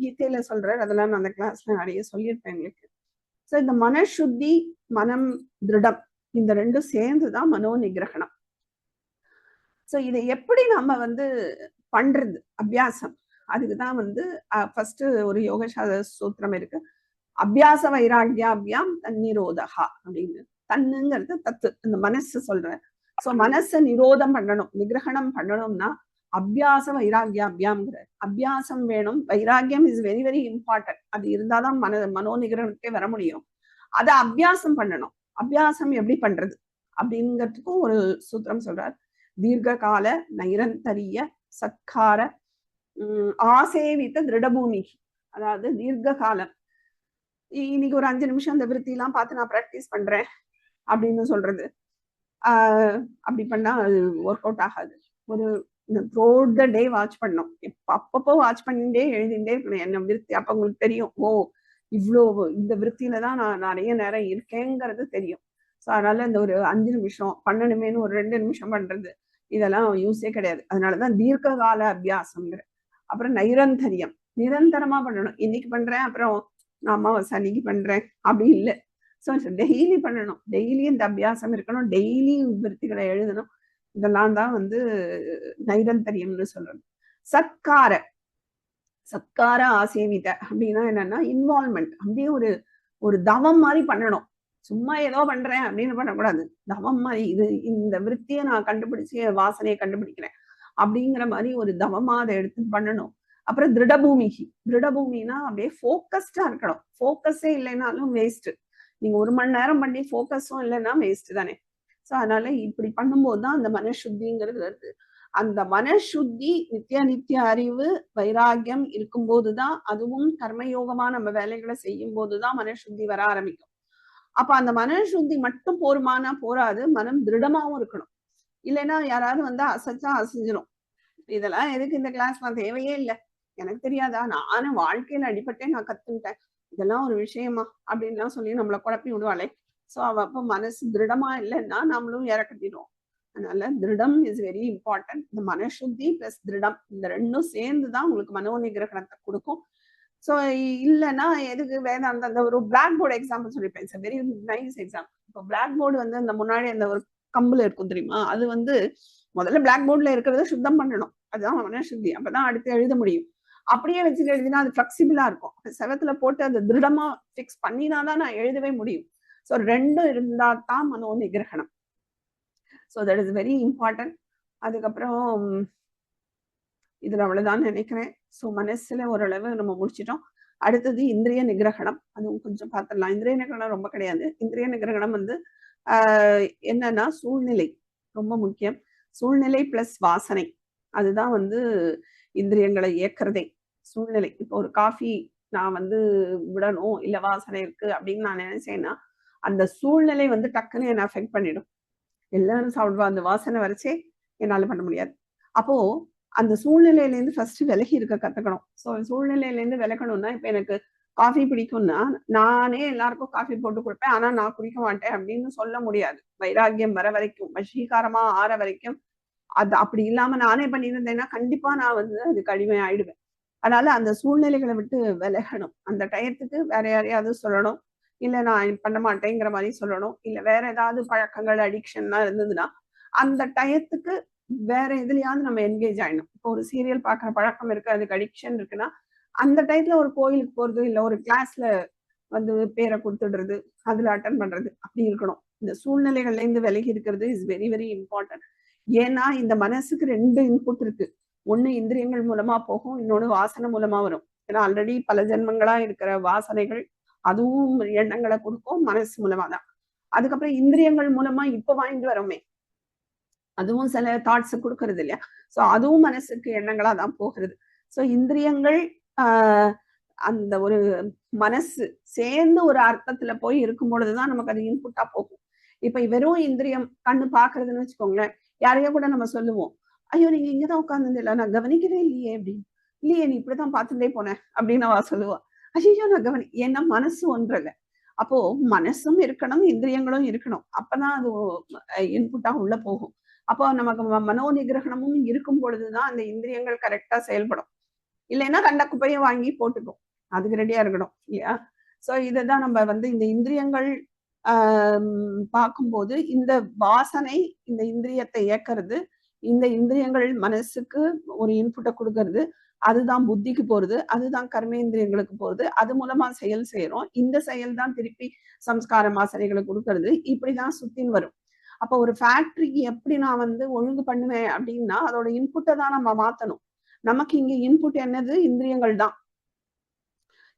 கீதையில சொல்ற, அதெல்லாம் நான் அந்த கிளாஸ்ல நிறைய சொல்லியிருப்பேன் எங்களுக்கு. ஸோ இந்த மனசுத்தி, மனம் திருடம், இந்த ரெண்டும் சேர்ந்துதான் மனோ நிகிரகணம். ஸோ இதை எப்படி நம்ம வந்து பண்றது அபியாசம், அதுக்குதான் வந்து ஃபர்ஸ்ட் ஒரு யோக சூத்திரம் இருக்கு. அபியாச வைராகியாபியாம் தன்னிரோதகா அப்படின்னு. தன்னுங்கிறது தத்து, இந்த மனசு சொல்ற. சோ மனசை நிரோதம் பண்ணணும், நிகிரகணம் பண்ணணும்னா அபியாச வைராகியாபியாம்ங்கிற அபியாசம் வேணும். வைராகியம் இஸ் வெரி வெரி இம்பார்ட்டன்ட். அது இருந்தாதான் மனோ நிகிரகணத்துக்கே வர முடியும். அதை அபியாசம் பண்ணணும். அபியாசம் எப்படி பண்றது அப்படிங்கிறதுக்கும் ஒரு சூத்திரம் சொல்றார். தீர்க்க கால நைரந்தரிய சத்கார ஆசேவித்த திருடபூமி. அதாவது தீர்க்க காலம், இன்னைக்கு ஒரு 5 நிமிஷம் அந்த விருத்தி எல்லாம் பார்த்து நான் பிராக்டிஸ் பண்றேன் அப்படின்னு சொல்றது அப்படி பண்ணா அது ஒர்க் அவுட் ஆகாது. ஒரு த்ரோட் த டே வாட்ச் பண்ணணும். அப்பப்போ வாட்ச் பண்ணிட்டே எழுதிட்டே இருக்கணும் என்ன விருத்தி. அப்ப உங்களுக்கு தெரியும், ஓ இவ்வளோ இந்த விருத்தியில தான் நான் நிறைய நேரம் இருக்கேங்கிறது தெரியும். ஸோ அதனால இந்த ஒரு 5 நிமிஷம் பண்ணணுமேனு ஒரு 2 நிமிஷம் பண்றது இதெல்லாம் யூஸே கிடையாது. அதனாலதான் தீர்க்க கால அபியாசம்ங்கிற. அப்புறம் நைரந்தரியம், நிரந்தரமா பண்ணணும். இன்னைக்கு பண்றேன் அப்புறம் நான் அமாவாசை அன்னைக்கு பண்றேன் அப்படி இல்லை. ஸோ டெய்லி பண்ணணும், டெய்லி இந்த அபியாசம் இருக்கணும், டெய்லி விருத்திகளை எழுதணும். இதெல்லாம் தான் வந்து நைரந்தரியம்னு சொல்றது. சத்கார சத்கார ஆசேவித அப்படின்னா என்னன்னா இன்வால்மெண்ட். அப்படியே ஒரு தவம் மாதிரி பண்ணணும். சும்மா ஏதோ பண்றேன் அப்படின்னு பண்ணக்கூடாது. தவம் மாதிரி, இது இந்த விருத்தியை நான் கண்டுபிடிச்சு வாசனையை கண்டுபிடிக்கிறேன் அப்படிங்கிற மாதிரி ஒரு தவமா அதை எடுத்து பண்ணணும். அப்புறம் திருடபூமிகி, திருடபூமினா அப்படியே ஃபோக்கஸ்டா இருக்கணும். ஃபோக்கஸே இல்லைனாலும் வேஸ்ட். நீங்க 1 மணி நேரம் பண்ணி ஃபோக்கஸும் இல்லைன்னா வேஸ்ட் தானே. ஸோ அதனால இப்படி பண்ணும்போதுதான் அந்த மனசுத்திங்கிறது வருது. அந்த மனசுத்தி நித்திய அறிவு வைராகியம் இருக்கும்போதுதான், அதுவும் கர்மயோகமா நம்ம வேலைகளை செய்யும் போதுதான் மனசுத்தி வர ஆரம்பிக்கும். அப்ப அந்த மனசுத்தி மட்டும் போருமானா போராது, மனம் திருடமாவும் இருக்கணும். இல்லைன்னா யாராவது வந்து அசைச்சா அசைஞ்சிடும். இதெல்லாம் எதுக்கு இந்த கிளாஸ், நான் தேவையே இல்லை, எனக்கு தெரியாதா, நானும் வாழ்க்கையில அடிபட்டே நான் கத்துக்கிட்டேன், இதெல்லாம் ஒரு விஷயமா அப்படின்லாம் சொல்லி நம்மளை குழப்பி விடுவாளே. ஸோ அவ அப்போ மனசு திருடமா இல்லைன்னா நம்மளும் இறக்கட்டிடுவோம். அதனால திருடம் இஸ் வெரி இம்பார்ட்டன்ட். இந்த மனசுத்தி பிளஸ் திருடம், இந்த ரெண்டும் சேர்ந்துதான் உங்களுக்கு மனோ நிகிரகணத்தை கொடுக்கும். ஸோ இல்லைன்னா எதுக்கு வேதாந்த அந்த ஒரு பிளாக் போர்டு எக்ஸாம்பிள் சொல்லியிருப்பேன். It's very nice example. இப்போ பிளாக் போர்டு வந்து அந்த முன்னாடி அந்த ஒரு கம்புல இருக்கும் தெரியுமா, அது வந்து முதல்ல பிளாக் போர்ட்ல இருக்கிறத சுத்தம் பண்ணணும். அதுதான் மனசுத்தி. அப்பதான் அடுத்து எழுத முடியும். அப்படியே வச்சுட்டு எழுதினா அது ஃபிளெக்சிபிளா இருக்கும். செவத்துல போட்டு அதை திருடமா ஃபிக்ஸ் பண்ணினாதான் நான் எழுதவே முடியும். ஸோ ரெண்டும் இருந்தா தான் மனோ நிகிரகணம். So that is very important. அதுக்கப்புறம் இதுல அவ்வளவுதான் நினைக்கிறேன். ஸோ மனசுல ஓரளவு நம்ம முடிச்சிட்டோம். அடுத்தது இந்திரிய நிகிரகணம், அதுவும் கொஞ்சம் பார்த்துடலாம். இந்திரிய நிகிரகணம் ரொம்ப கிடையாது. இந்திரிய நிகிரகணம் வந்து என்னன்னா சூழ்நிலை ரொம்ப முக்கியம். சூழ்நிலை பிளஸ் வாசனை, அதுதான் வந்து இந்திரியங்களை இயக்கிறதே. சூழ்நிலை. இப்போ ஒரு காஃபி நான் வந்து விடணும், இல்ல வாசனை இருக்கு அப்படின்னு நான் நினைச்சேன்னா அந்த சூழ்நிலை வந்து டக்குன்னு என்ன அஃபெக்ட் பண்ணிடும். எல்லாரும் சாப்பிடுவா, அந்த வாசனை வரைச்சே என்னால பண்ண முடியாது. அப்போ அந்த சூழ்நிலையிலேருந்து ஃபர்ஸ்ட் விலகி இருக்க கத்துக்கணும். ஸோ சூழ்நிலையிலேருந்து விலகணும்னா, இப்ப எனக்கு காஃபி பிடிக்கும்னா நானே எல்லாருக்கும் காஃபி போட்டு கொடுப்பேன், ஆனா நான் குடிக்க மாட்டேன் அப்படின்னு சொல்ல முடியாது. வைராகியம் வர வரைக்கும், வசீகாரமா ஆற வரைக்கும் அது அப்படி இல்லாம நானே பண்ணியிருந்தேன்னா கண்டிப்பா நான் வந்து அது கடிமை ஆயிடுவேன். அதனால அந்த சூழ்நிலைகளை விட்டு விலகணும். அந்த டயத்துக்கு வேற யாரையாவது சொல்லணும், இல்ல நான் பண்ண மாட்டேங்கிற மாதிரி சொல்லணும். இல்ல வேற ஏதாவது பழக்கங்கள் அடிக்ஷன்லாம் இருந்ததுன்னா அந்த டயத்துக்கு வேற எதுலயாவது நம்ம என்கேஜ் ஆயிடணும். இப்போ ஒரு சீரியல் பாக்குற பழக்கம் இருக்கு, அதுக்கு அடிக்ஷன் இருக்குன்னா அந்த டயத்துல ஒரு கோயிலுக்கு போறது, இல்ல ஒரு கிளாஸ்ல வந்து பேரை கொடுத்துடுறது, அதுல அட்டன் பண்றது, அப்படி இருக்கணும். இந்த சூழ்நிலைகள்ல இருந்து விலகி இருக்கிறது இஸ் வெரி வெரி இம்பார்ட்டன்ட். ஏன்னா இந்த மனசுக்கு 2 இன்புட் இருக்கு. ஒண்ணு இந்திரியங்கள் மூலமா போகும், இன்னொன்னு வாசனை மூலமா வரும். ஏன்னா ஆல்ரெடி பல ஜென்மங்களா இருக்கிற வாசனைகள் அதுவும் எண்ணங்களை கொடுக்கும், மனசு மூலமா தான். அதுக்கப்புறம் இந்திரியங்கள் மூலமா இப்ப வாங்கிட்டு வரோமே, அதுவும் சில தாட்ஸ் கொடுக்கறது இல்லையா? சோ அதுவும் மனசுக்கு எண்ணங்களா தான் போகிறது. சோ இந்திரியங்கள் அந்த ஒரு மனசு சேர்ந்து ஒரு அர்த்தத்துல போய் இருக்கும் பொழுதுதான் நமக்கு அது இன்புட்டா போகும். இப்ப வெறும் இந்திரியம் கண்ணு பாக்குறதுன்னு வச்சுக்கோங்களேன், யாரையோ கூட நம்ம சொல்லுவோம், ஐயோ நீங்க இங்கதான் உட்கார்ந்து நான் கவனிக்கவே இல்லையே அப்படின்னு. இல்லையே நீ இப்படிதான் பார்த்துட்டே போனேன் அப்படின்னு அவ சொல்லுவா. ஐயோ நான் ஏன்னா மனசு ஒன்றல்ல. அப்போ மனசும் இருக்கணும், இந்திரியங்களும் இருக்கணும். அப்பதான் அது இன்புட்டா உள்ள போகும். அப்போ நமக்கு மனோ நிகிரகணமும் இருக்கும் பொழுதுதான் அந்த இந்திரியங்கள் கரெக்டா செயல்படும். இல்லைன்னா கண்ட குப்பையை வாங்கி போட்டுக்கும். அதுக்கு ரெடியா இருக்கணும் இல்லையா? சோ இதுதான் நம்ம இந்த இந்திரியங்கள் பார்க்கும்போது இந்த வாசனை இந்த இந்திரியத்தை இயக்கிறது, இந்த இந்திரியங்கள் மனசுக்கு ஒரு இன்புட்டை கொடுக்கறது, அதுதான் புத்திக்கு போறது, அதுதான் கர்மேந்திரியங்களுக்கு போறது, அது மூலமா செயல் செய்யறோம். இந்த செயல் தான் திருப்பி சம்ஸ்கார வாசனைகளை கொடுக்கறது. இப்படிதான் சுத்தின்னு வரும். அப்ப ஒரு ஃபேக்டரிக்கு எப்படி நான் ஒழுங்கு பண்ணுவேன் அப்படின்னா, அதோட இன்புட்டை தான் நம்ம மாத்தணும். நமக்கு இங்க இன்புட் என்னது? இந்திரியங்கள் தான்.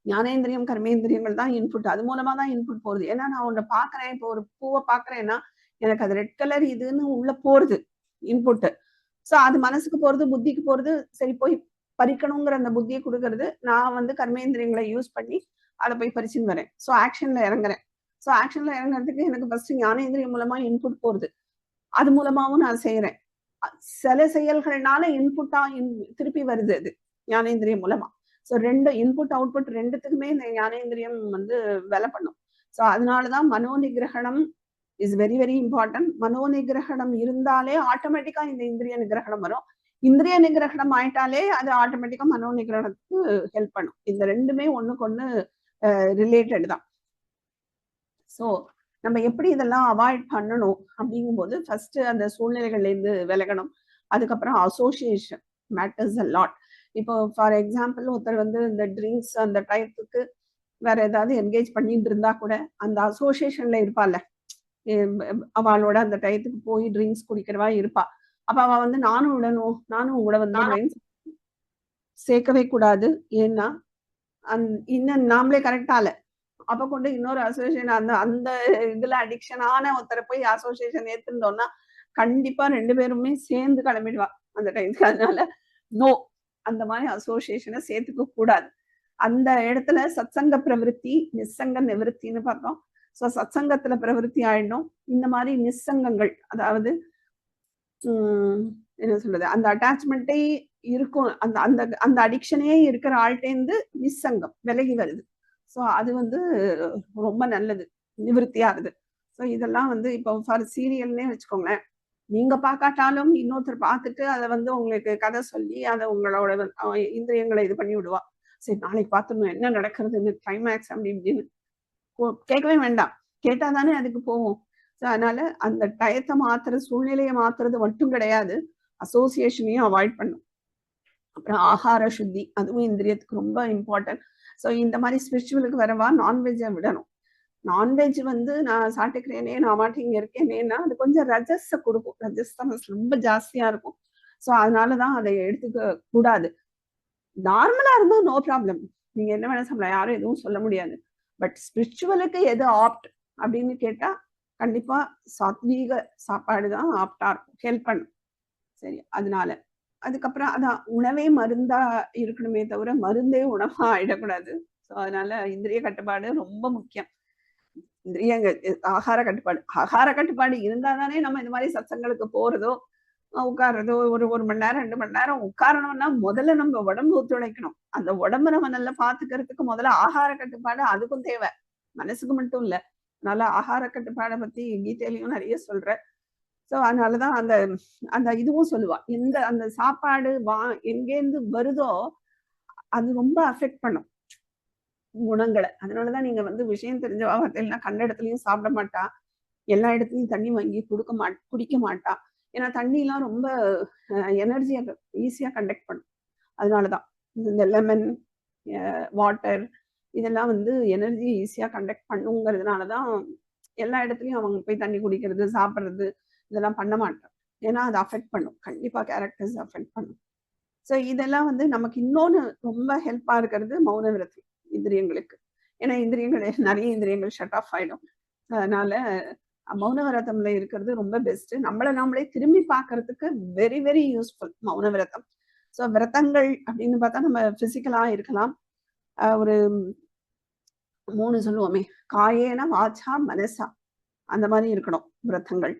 ஞானேந்திரியம் கர்மேந்திரியங்கள் தான் இன்புட். அது மூலமா தான் இன்புட் போறது. ஏன்னா நான் ஒண்ணு பாக்குறேன், இப்போ ஒரு பூவை பாக்குறேன்னா எனக்கு அது ரெட் கலர் இதுன்னு உள்ள போறது இன்புட். சோ அது மனசுக்கு போறது, புத்திக்கு போறது, சரி போய் பறிக்கணுங்கிற அந்த புத்தியை கொடுக்கறது. நான் கர்மேந்திரியங்களை யூஸ் பண்ணி அதை போய் பறிச்சுன்னு வரேன். சோ ஆக்ஷன்ல இறங்குறேன். சோ ஆக்ஷன்ல இறங்குறதுக்கு எனக்கு ஃபர்ஸ்ட் ஞானேந்திரியம் மூலமா இன்புட் போறது. அது மூலமாவும் நான் செய்யறேன். சில செயல்கள்னால இன்புட்டா திருப்பி வருது அது ஞானேந்திரியம் மூலமா. சோ ரெண்டு இன்புட் அவுட்புட் ரெண்டுத்துக்குமே இந்த ஞானேந்திரியம் வேலை பண்ணும். சோ அதனாலதான் மனோ நிகிரகணம் இஸ் வெரி வெரி இம்பார்ட்டன்ட். மனோ நிகிரகணம் இருந்தாலே ஆட்டோமேட்டிக்கா இந்த இந்திரிய நிகிரகணம் வரும். இந்திரிய நிகிரகணம் ஆயிட்டாலே அது ஆட்டோமேட்டிக்கா மனோ நிகிரகணத்துக்கு ஹெல்ப் பண்ணும். இந்த ரெண்டுமே ஒண்ணுக்கு ஒண்ணு ரிலேட்டட் தான். சோ நம்ம எப்படி இதெல்லாம் அவாய்ட் பண்ணணும் அப்படிங்கும்போது ஃபர்ஸ்ட் அந்த சூழ்நிலைகள்ல இருந்து விலகணும். அதுக்கப்புறம் அசோசியேஷன் மேட்டர்ஸ் அ லாட். இப்போ ஃபார் எக்ஸாம்பிள் ஒருத்தர் இந்த ட்ரிங்க்ஸ் அந்த டயத்துக்கு வேற ஏதாவது என்கேஜ் பண்ணிட்டு இருந்தா கூட அந்த அசோசியேஷன்ல இருப்பாள்ல, அவளோட அந்த டயத்துக்கு போய் ட்ரிங்க்ஸ் குடிக்கிறவா இருப்பா. அப்ப அவ நானும் விடணும், நானும் கூட ட்ரிங்க்ஸ் சேர்க்கவே கூடாது. ஏன்னா இன்னும் நாமளே கரெக்டா இல்ல, அப்ப கொண்டு இன்னொரு அசோசியேஷன் அந்த அந்த இதுல அடிக்ஷனான ஒருத்தரை போய் அசோசியேஷன் ஏத்துட்டோம்னா கண்டிப்பா 2 பேருமே சேர்ந்து கிளம்பிடுவா அந்த டைம்க்கு. அதனால நோ, அந்த மாதிரி அசோசியேஷனை சேர்த்துக்க கூடாது. அந்த இடத்துல சத்சங்க பிரவிற்த்தி நிசங்க நிவிற்த்தின்னு பார்த்தோம். ஸோ சத்சங்கத்துல பிரவிற்த்தி ஆயிடும். இந்த மாதிரி நிசங்கங்கள், அதாவது என்ன சொல்றது, அந்த அட்டாச்மெண்ட்டே இருக்கும், அந்த அந்த அந்த அடிக்ஷனே இருக்கிற ஆள்கிட்டேருந்து நிசங்கம் விலகி வருது. ஸோ அது ரொம்ப நல்லது, நிவிற்த்தியாகுது. ஸோ இதெல்லாம் இப்போ ஃபார் சீரியல்னே வச்சுக்கோங்களேன், நீங்க பார்க்காட்டாலும் இன்னொருத்தர் பார்த்துட்டு அதை உங்களுக்கு கதை சொல்லி அதை உங்களோட இந்திரியங்களை இது பண்ணி விடுவா. சரி நாளைக்கு பார்த்துடணும் என்ன நடக்கிறதுன்னு, கிளைமேக்ஸ் அப்படி இப்படின்னு கேட்கவே வேண்டாம், கேட்டாதானே அதுக்கு போவோம். ஸோ அதனால அந்த டயத்தை மாத்துறது, சூழ்நிலையை மாத்துறது மட்டும் கிடையாது, அசோசியேஷனையும் அவாய்ட் பண்ணும். அப்புறம் ஆகார சுத்தி, அதுவும் இந்திரியத்துக்கு ரொம்ப இம்பார்ட்டன்ட். ஸோ இந்த மாதிரி ஸ்பிரிச்சுவலுக்கு வரவா நான்வெஜ்ஜை விடணும். நான்வெஜ் நான் சாப்பிட்டுக்கிறேனே, நான் மாட்டி இங்க இருக்கேனேன்னா அது கொஞ்சம் ரஜஸை கொடுக்கும், ரஜஸ் தமஸ் ரொம்ப ஜாஸ்தியா இருக்கும். ஸோ அதனாலதான் அதை எடுத்துக்க கூடாது. நார்மலா இருந்தா நோ ப்ராப்ளம், நீங்க என்ன வேணா சாப்பிடலாம், யாரும் எதுவும் சொல்ல முடியாது. பட் ஸ்பிரிச்சுவலுக்கு எது ஆப்ட் அப்படின்னு கேட்டா கண்டிப்பா சாத்வீக சாப்பாடு தான் ஆப்டா இருக்கும், ஹெல்ப் பண்ணும். சரி, அதனால அதுக்கப்புறம் அதான் உணவே மருந்தா இருக்கணுமே தவிர மருந்தே உணவா ஆயிடக்கூடாது. ஸோ அதனால இந்திரிய கட்டுப்பாடு ரொம்ப முக்கியம். இந்திரியங்கள் ஆகார கட்டுப்பாடு, ஆகார கட்டுப்பாடு இருந்தா தானே நம்ம இந்த மாதிரி சத்சங்களுக்கு போறதோ உட்கார்றதோ. ஒரு மணி நேரம் 2 மணி நேரம் உட்காரணும்னா முதல்ல நம்ம உடம்பு ஒத்துழைக்கணும். அந்த உடம்பு நம்ம நல்லா பாத்துக்கிறதுக்கு முதல்ல ஆகார கட்டுப்பாடு அதுக்கும் தேவை, மனசுக்கு மட்டும் இல்ல. அதனால ஆகார கட்டுப்பாடை பத்தி கீதையிலையும் நிறைய சொல்ற. சோ அதனாலதான் அந்த அந்த இதுவும் சொல்லுவா, எந்த அந்த சாப்பாடு எங்கேருந்து வருதோ அது ரொம்ப அஃபெக்ட் பண்ணும் குணங்களை. அதனாலதான் நீங்க விஷயம் தெரிஞ்ச வார்த்தைகள்னா கண்ட இடத்துலயும் சாப்பிட மாட்டா, எல்லா இடத்துலயும் தண்ணி வாங்கி குடிக்க மாட்டா. ஏன்னா தண்ணி எல்லாம் ரொம்ப எனர்ஜியை ஈஸியா கண்டக்ட் பண்ணும். அதனாலதான் இந்த லெமன் வாட்டர் இதெல்லாம் எனர்ஜி ஈஸியா கண்டக்ட் பண்ணுங்கிறதுனாலதான் எல்லா இடத்துலயும் அவங்க போய் தண்ணி குடிக்கிறது சாப்பிட்றது இதெல்லாம் பண்ண மாட்டான். ஏன்னா அது அஃபெக்ட் பண்ணும், கண்டிப்பா கேரக்டர்ஸ் அஃபெக்ட் பண்ணும். ஸோ இதெல்லாம் வந்து நமக்கு இன்னொன்னு ரொம்ப ஹெல்ப்பா இருக்கிறது மௌன விரதம் இந்திரியங்களுக்கு. ஏன்னா இந்திரியங்கள் நிறைய இந்திரியங்கள் ஷட் ஆஃப் ஆயிடும். அதனால மௌன விரதம்ல இருக்கிறது ரொம்ப பெஸ்ட். நம்மளை நாமளே திரும்பி பார்க்கறதுக்கு வெரி வெரி யூஸ்ஃபுல் மௌன விரதம். ஸோ விரதங்கள் அப்படின்னு பார்த்தா நம்ம பிசிக்கலா இருக்கலாம். ஒரு 3 சொல்லுவோமே, காயேன வாச்சா மனசா, அந்த மாதிரி இருக்கணும் விரதங்கள்.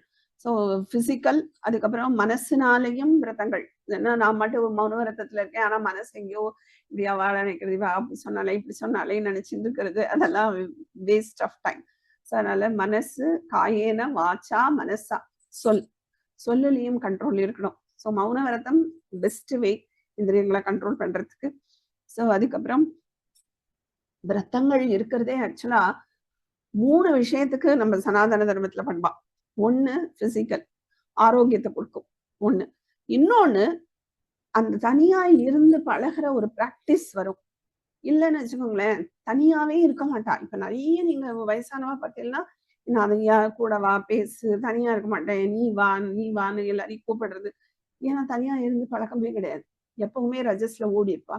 ஸோ பிசிக்கல், அதுக்கப்புறம் மனசுனாலையும் விரதங்கள். ஏன்னா நான் மட்டும் மௌன விரதத்துல இருக்கேன், ஆனா மனசு எங்கேயோ இப்படியா வாழ நினைக்கிறது, இவா அப்படி சொன்னாலே இப்படி சொன்னாலே நினைச்சிட்டு இருக்கிறது, அதெல்லாம் வேஸ்ட் ஆஃப் டைம். ஸோ அதனால மனசு, காயேன வாச்சா மனசா, சொல்லுலையும் கண்ட்ரோல் இருக்கணும். ஸோ மௌன விரதம் பெஸ்ட் வே இந்திரியங்களை கண்ட்ரோல் பண்றதுக்கு. ஸோ அதுக்கப்புறம் விரதங்கள் இருக்கிறதே ஆக்சுவலா 3 விஷயத்துக்கு நம்ம சனாதன தர்மத்துல பண்ணுவா. ஒண்ணு பிசிக்கல், ஆரோக்கியத்தை கொடுக்கும் ஒண்ணு. இன்னொன்னு அந்த தனியா இருந்து பழகிற ஒரு பிராக்டிஸ் வரும். இல்லைன்னு வச்சுக்கோங்களேன், தனியாவே இருக்க மாட்டா. இப்ப நிறைய நீங்க வயசானவா பார்த்தீங்கன்னா, நான் அதையா கூட வா பேசு, தனியா இருக்க மாட்டேன், நீ வான்னு எல்லாரையும் கூப்பிடுறது. ஏன்னா தனியா இருந்து பழக்கமே கிடையாது. எப்பவுமே ரஜஸ்ல ஓடி இருப்பா,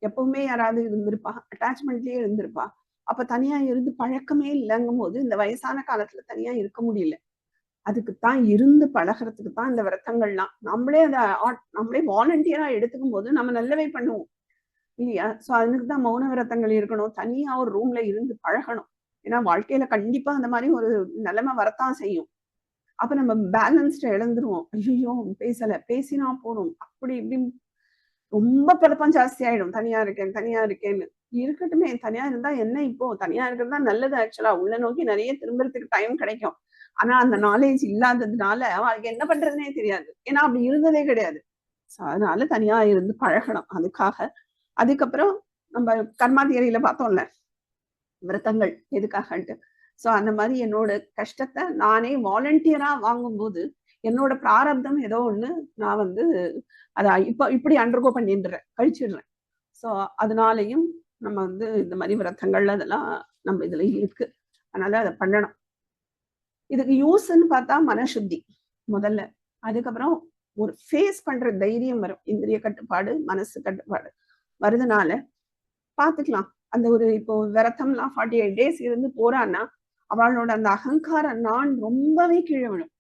எப்பவுமே யாராவது இருந்திருப்பா, அட்டாச்மெண்ட்லயே இருந்திருப்பா. அப்ப தனியா இருந்து பழக்கமே இல்லைங்கும் போது இந்த வயசான காலத்துல தனியா இருக்க முடியல. அதுக்குத்தான் இருந்து பழகிறதுக்கு தான் இந்த விரதங்கள்லாம். நம்மளே வாலண்டியரா எடுத்துக்கும் போது நம்ம நல்லவே பண்ணுவோம் இல்லையா? சோ அதுக்கு தான் மௌன விரதங்கள் இருக்கணும். தனியா ஒரு ரூம்ல இருந்து பழகணும். ஏன்னா வாழ்க்கையில கண்டிப்பா அந்த மாதிரி ஒரு நிலைமை வரத்தான் செய்யும். அப்ப நம்ம பேலன்ஸ்ட இழந்துருவோம். ஐயோ பேசல, பேசினா போறோம், அப்படி இப்படி ரொம்ப குழப்பம் ஜாஸ்தி ஆயிடும். தனியா இருக்கேன்னு. இருக்கட்டுமே, தனியா இருந்தா என்ன, இப்போ தனியா இருக்கிறது தான் நல்லது. ஆக்சுவலா உள்ள நோக்கி நிறைய திரும்புறதுக்கு டைம் கிடைக்கும். ஆனா அந்த நாலேஜ் இல்லாததுனால அவளுக்கு என்ன பண்றதுனே தெரியாது. ஏன்னா அப்படி இருந்ததே கிடையாது. அதனால தனியா இருந்து பழகணும் அதுக்காக. அதுக்கப்புறம் நம்ம கர்மா தியரியில பார்த்தோம்ல விரதங்கள் எதுக்காகன்ட்டு. சோ அந்த மாதிரி என்னோட கஷ்டத்தை நானே வாலண்டியரா வாங்கும்போது என்னோட பிராரப்தம் ஏதோ ஒண்ணு நான் வந்து அதை இப்படி அண்டர்கோ பண்ணிடுறேன், கழிச்சிடுறேன். சோ அதனாலையும் நம்ம வந்து இந்த மாதிரி விரதங்கள் அதெல்லாம் நம்ம இதுல இருக்கு. அதனால அதை பண்ணணும். இதுக்கு யூஸ்ன்னு பார்த்தா மனசுத்தி முதல்ல. அதுக்கப்புறம் ஒரு ஃபேஸ் பண்ற தைரியம் வரும். இந்திரிய கட்டுப்பாடு, மனசு கட்டுப்பாடு வருதுனால பாத்துக்கலாம். அந்த ஒரு இப்போ விரதம்லாம் 48 days இருந்து போறான்னா அவளோட அந்த அகங்கார நான் ரொம்பவே கீழே விழும்.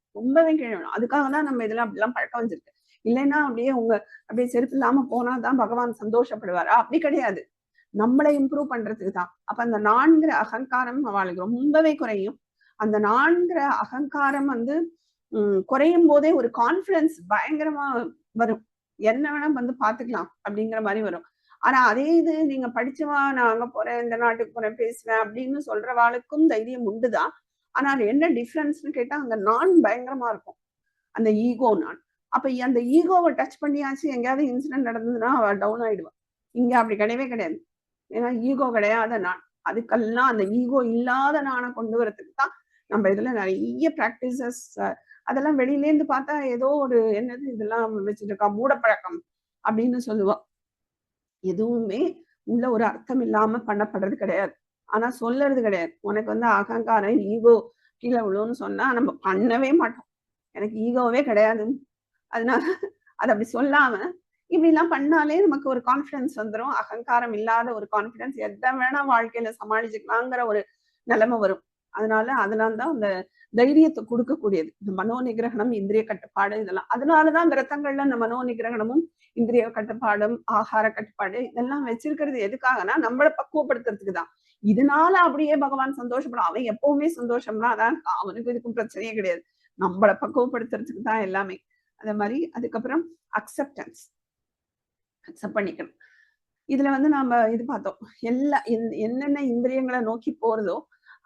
அதுக்காக தான் நம்ம இதெல்லாம் அப்படிலாம் பழக்கம் வச்சிருக்கு. இல்லைன்னா அப்படியே செருப்பு இல்லாம போனாதான் பகவான் சந்தோஷப்படுவாரா? அப்படி கிடையாது. நம்மளை இம்ப்ரூவ் பண்றதுக்கு தான். அப்ப அந்த நான்கிற அகங்காரம் அவளுக்கு ரொம்பவே குறையும். அந்த நான்கிற அகங்காரம் வந்து குறையும் போதே ஒரு கான்பிடன்ஸ் பயங்கரமா வரும். என்ன வேணா வந்து பாத்துக்கலாம் அப்படிங்கிற மாதிரி வரும். ஆனா அதே இது நீங்க படிச்சவா, நான் அங்க போறேன், இந்த நாட்டுக்கு போறேன், பேசுவேன் அப்படின்னு சொல்றவாளுக்கும் தைரியம் உண்டுதான். ஆனா அது என்ன டிஃபரன்ஸ்னு கேட்டா அங்க நான் பயங்கரமா இருக்கும், அந்த ஈகோ நான். அப்ப அந்த ஈகோவை டச் பண்ணியாச்சு, எங்கேயாவது இன்சிடென்ட் நடந்ததுன்னா அவ டவுன் ஆயிடுவான். இங்க அப்படி கிடையவே கிடையாது. ஏன்னா ஈகோ கிடையாத நான். அதுக்கெல்லாம் அந்த ஈகோ இல்லாத நானை கொண்டு வரதுக்கு தான் நம்ம இதுல நிறைய பிராக்டிசஸ். அதெல்லாம் வெளியில இருந்து பார்த்தா ஏதோ ஒரு என்னது இதெல்லாம் வச்சுட்டு இருக்கா, மூடப்பழக்கம் அப்படின்னு சொல்லுவோம். எதுவுமே உள்ள ஒரு அர்த்தம் இல்லாம பண்ணப்படுறது கிடையாது. ஆனா சொல்லறது கிடையாது. உனக்கு வந்து அகங்காரம், ஈகோ கீழே விழுன்னு சொன்னா நம்ம பண்ணவே மாட்டோம். எனக்கு ஈகோவே கிடையாது. அதனால அது அப்படி சொல்லாம இப்படி எல்லாம் பண்ணாலே நமக்கு ஒரு கான்பிடன்ஸ் வந்துடும். அகங்காரம் இல்லாத ஒரு கான்பிடன்ஸ், எதை வேணா வாழ்க்கையில சமாளிச்சுக்கலாங்கிற ஒரு நிலைமை வரும். அதனால தான் அந்த தைரியத்தை கொடுக்கக்கூடியது இந்த மனோ நிகிரகணம், இந்திரிய கட்டுப்பாடு இதெல்லாம். அதனாலதான் விரதங்கள்ல இந்த மனோ நிகிரகணமும் இந்திரிய கட்டுப்பாடும் ஆகார கட்டுப்பாடு இதெல்லாம் வச்சிருக்கிறது எதுக்காகனா நம்மளை பக்குவப்படுத்துறதுக்கு தான். இதனால அப்படியே பகவான் சந்தோஷப்படும். அவன் எப்பவுமே சந்தோஷம்னா அதான், அவனுக்கு இதுக்கும் பிரச்சனையே கிடையாது. நம்மளை பக்குவப்படுத்துறதுக்கு தான் எல்லாமே. அதே மாதிரி அதுக்கப்புறம் அக்செப்டன்ஸ், அக்செப்ட் பண்ணிக்கணும். இதுல வந்து நாம இது பார்த்தோம், என்னென்ன இந்திரியங்களை நோக்கி போறதோ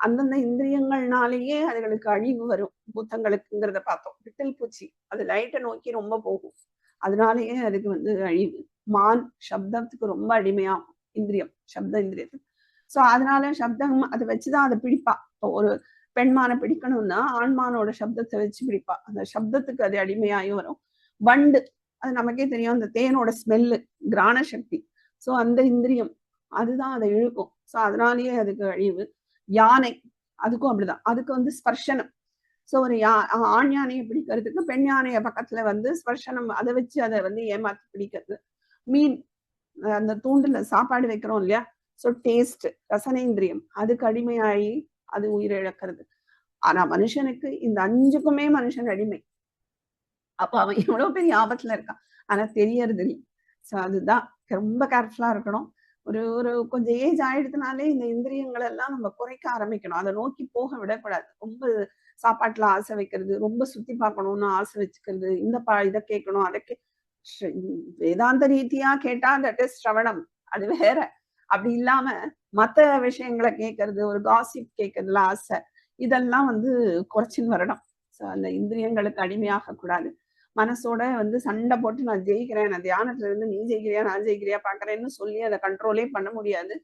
அந்தந்த இந்திரியங்கள்னாலேயே அதுகளுக்கு அழிவு வரும் பூத்தங்களுக்குங்கிறத பார்த்தோம். விட்டல் பூச்சி அது லைட்டை நோக்கி ரொம்ப போகும், அதனாலேயே அதுக்கு வந்து அழிவு. மான் சப்தத்துக்கு ரொம்ப அடிமையாகும் இந்திரியம், சப்த இந்திரியத்துக்கு. சோ அதனால சப்தம் அதை வச்சுதான் அதை பிடிப்பா. இப்போ ஒரு பெண்மானை பிடிக்கணும்னா ஆண்மானோட சப்தத்தை வச்சு பிடிப்பா. அந்த சப்தத்துக்கு அது அடிமையாகி வரும். வண்டு, அது நமக்கே தெரியும், அந்த தேனோட ஸ்மெல்லு, கிராண சக்தி. சோ அந்த இந்திரியம் அதுதான் அதை இழுக்கும். சோ அதனாலேயே அதுக்கு அழிவு. யானை அதுக்கும் அப்படிதான். அதுக்கு வந்து ஸ்பர்ஷனம், சோ ஒரு ஆண் யானையை பிடிக்கிறதுக்கு பெண் யானைய பக்கத்துல வந்து ஸ்பர்ஷனம் அதை வச்சு அதை வந்து ஏமாத்தி பிடிக்கிறது. மீன் அந்த தூண்டுல சாப்பாடு வைக்கிறோம் இல்லையா, சோ டேஸ்ட் ரசனேந்திரியம் அதுக்கு அடிமையாகி அது உயிரிழக்கிறது. ஆனா மனுஷனுக்கு இந்த 5க்குமே மனுஷன் அடிமை. அப்ப அவன் எவ்வளவு பெரிய ஆபத்துல இருக்கான், ஆனா தெரியறது இல்லை. சோ அதுதான் ரொம்ப கேர்ஃபுல்லா இருக்கணும். ஒரு ஒரு கொஞ்சம் ஏஜ் ஆயிடுதுனாலே இந்த இந்திரியங்கள் எல்லாம் நம்ம குறைக்க ஆரம்பிக்கணும். அதை நோக்கி போக விடக்கூடாது. ரொம்ப சாப்பாட்டுல ஆசை வைக்கிறது, ரொம்ப சுத்தி பார்க்கணும்னு ஆசை வச்சுக்கிறது, இந்த இதை கேட்கணும் அதை வேதாந்த ரீதியா கேட்டா தட் இஸ் ஸ்ரவணம், அது வேற. அப்படி இல்லாம மத்த விஷயங்களை கேட்கறது, ஒரு காசிப் கேட்கறதுல ஆசை, இதெல்லாம் வந்து குறைச்சின்னு வரணும். அந்த இந்திரியங்களுக்கு அடிமையாக கூடாது. மனசோட வந்து சண்டை போட்டு நான் ஜெயிக்கிறேன், நான் தியானத்துல இருந்து நீ ஜெயிக்கிறியா நான் ஜெயிக்கிறியா பாக்குறேன்னு சொல்லி அதை கண்ட்ரோலே பண்ண முடியாது.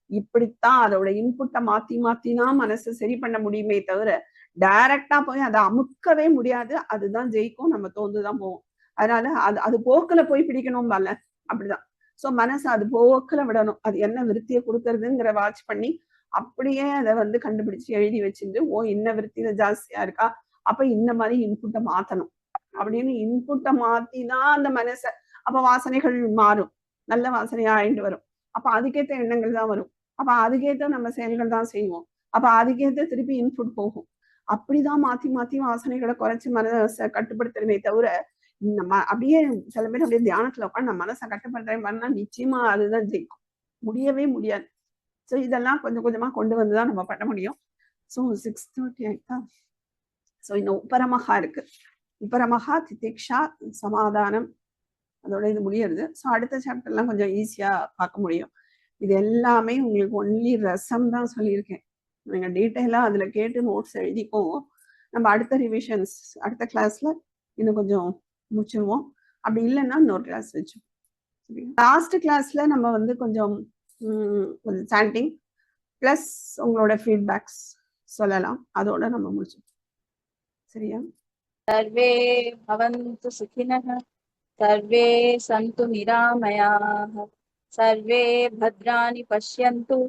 இப்படித்தான் அதோட இன்புட்டை மாத்தி மாத்திதான் மனசை சரி பண்ண முடியுமே தவிர டைரக்டா போய் அதை அமுக்கவே முடியாது. அதுதான் ஜெயிக்கும், நம்ம தோந்துதான் போவோம். அதனால அது போக்குல போய் பிடிக்கணும் பால, அப்படிதான். சோ மனசு அது போக்குல விடணும். அது என்ன விருத்தியை கொடுக்கறதுங்கிற வாட்ச் பண்ணி அப்படியே அதை வந்து கண்டுபிடிச்சு எழுதி வச்சுட்டு, ஓ இன்ன விருத்தியில ஜாஸ்தியா இருக்கா, அப்ப இந்த மாதிரி இன்புட்டை மாத்தணும் அப்படின்னு இன்புட்டை மாத்திதான் அந்த மனசை, அப்ப வாசனைகள் மாறும், நல்ல வாசனையா ஆயிட்டு வரும். அப்ப அதுக்கேற்ற எண்ணங்கள் தான் வரும். அப்ப அதுக்கேற்ற நம்ம செயல்கள் தான் செய்வோம். அப்ப அதுக்கேற்ற திருப்பி இன்புட் போகும். அப்படிதான் மாத்தி மாத்தி வாசனைகளை குறைச்சு மனசை கட்டுப்படுத்துறமே தவிர நம்ம அப்படியே சில பேர் அப்படியே தியானத்துல உட்காந்து நான் மனசை கட்டுப்படுத்துறேன் பண்ணா நிச்சயமா அதுதான் ஜெயிக்கும், முடியவே முடியாது. ஸோ இதெல்லாம் கொஞ்சம் கொஞ்சமா கொண்டு வந்துதான் நம்ம பண்ண முடியும். ஸோ 6:30 ஆயிட்டா. ஸோ இன்னும் உபரமகா இருக்கு. உபரமகா, திதிக்ஷா, சமாதானம், அதோட இது முடியறது. ஸோ அடுத்த சாப்டர்லாம் கொஞ்சம் ஈஸியா பார்க்க முடியும். இது எல்லாமே உங்களுக்கு ஒன்லி ரசம் தான் சொல்லியிருக்கேன். நீங்க டீட்டெயிலா அதுல கேட்டு நோட்ஸ் எழுதிக்கும். நம்ம அடுத்த ரிவிஷன்ஸ் அடுத்த கிளாஸ்ல இன்னும் கொஞ்சம் முடிச்சிருவோம். அப்படி இல்லைன்னா இன்னொரு கிளாஸ் வச்சோம். லாஸ்ட் கிளாஸ்ல நம்ம வந்து கொஞ்சம் சாண்டிங் பிளஸ் உங்களோட ஃபீட்பேக்ஸ் சொல்லலாம், அதோட நம்ம முடிச்சோம். சரியா? सर्वे भवन्तु सुखिनः, सर्वे सन्तु निरामयाः, सर्वे भद्राणि पश्यन्तु,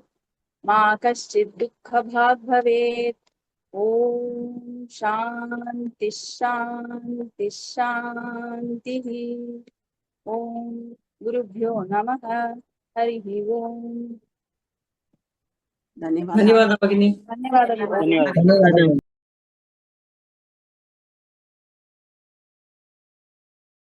मा कश्चित् दुःखभाग् भवेत्. ॐ शान्ति शान्ति शान्तिः. ॐ गुरुभ्यो नमः. हरिः ओम्. धन्यवाद भगिनी. धन्यवादः.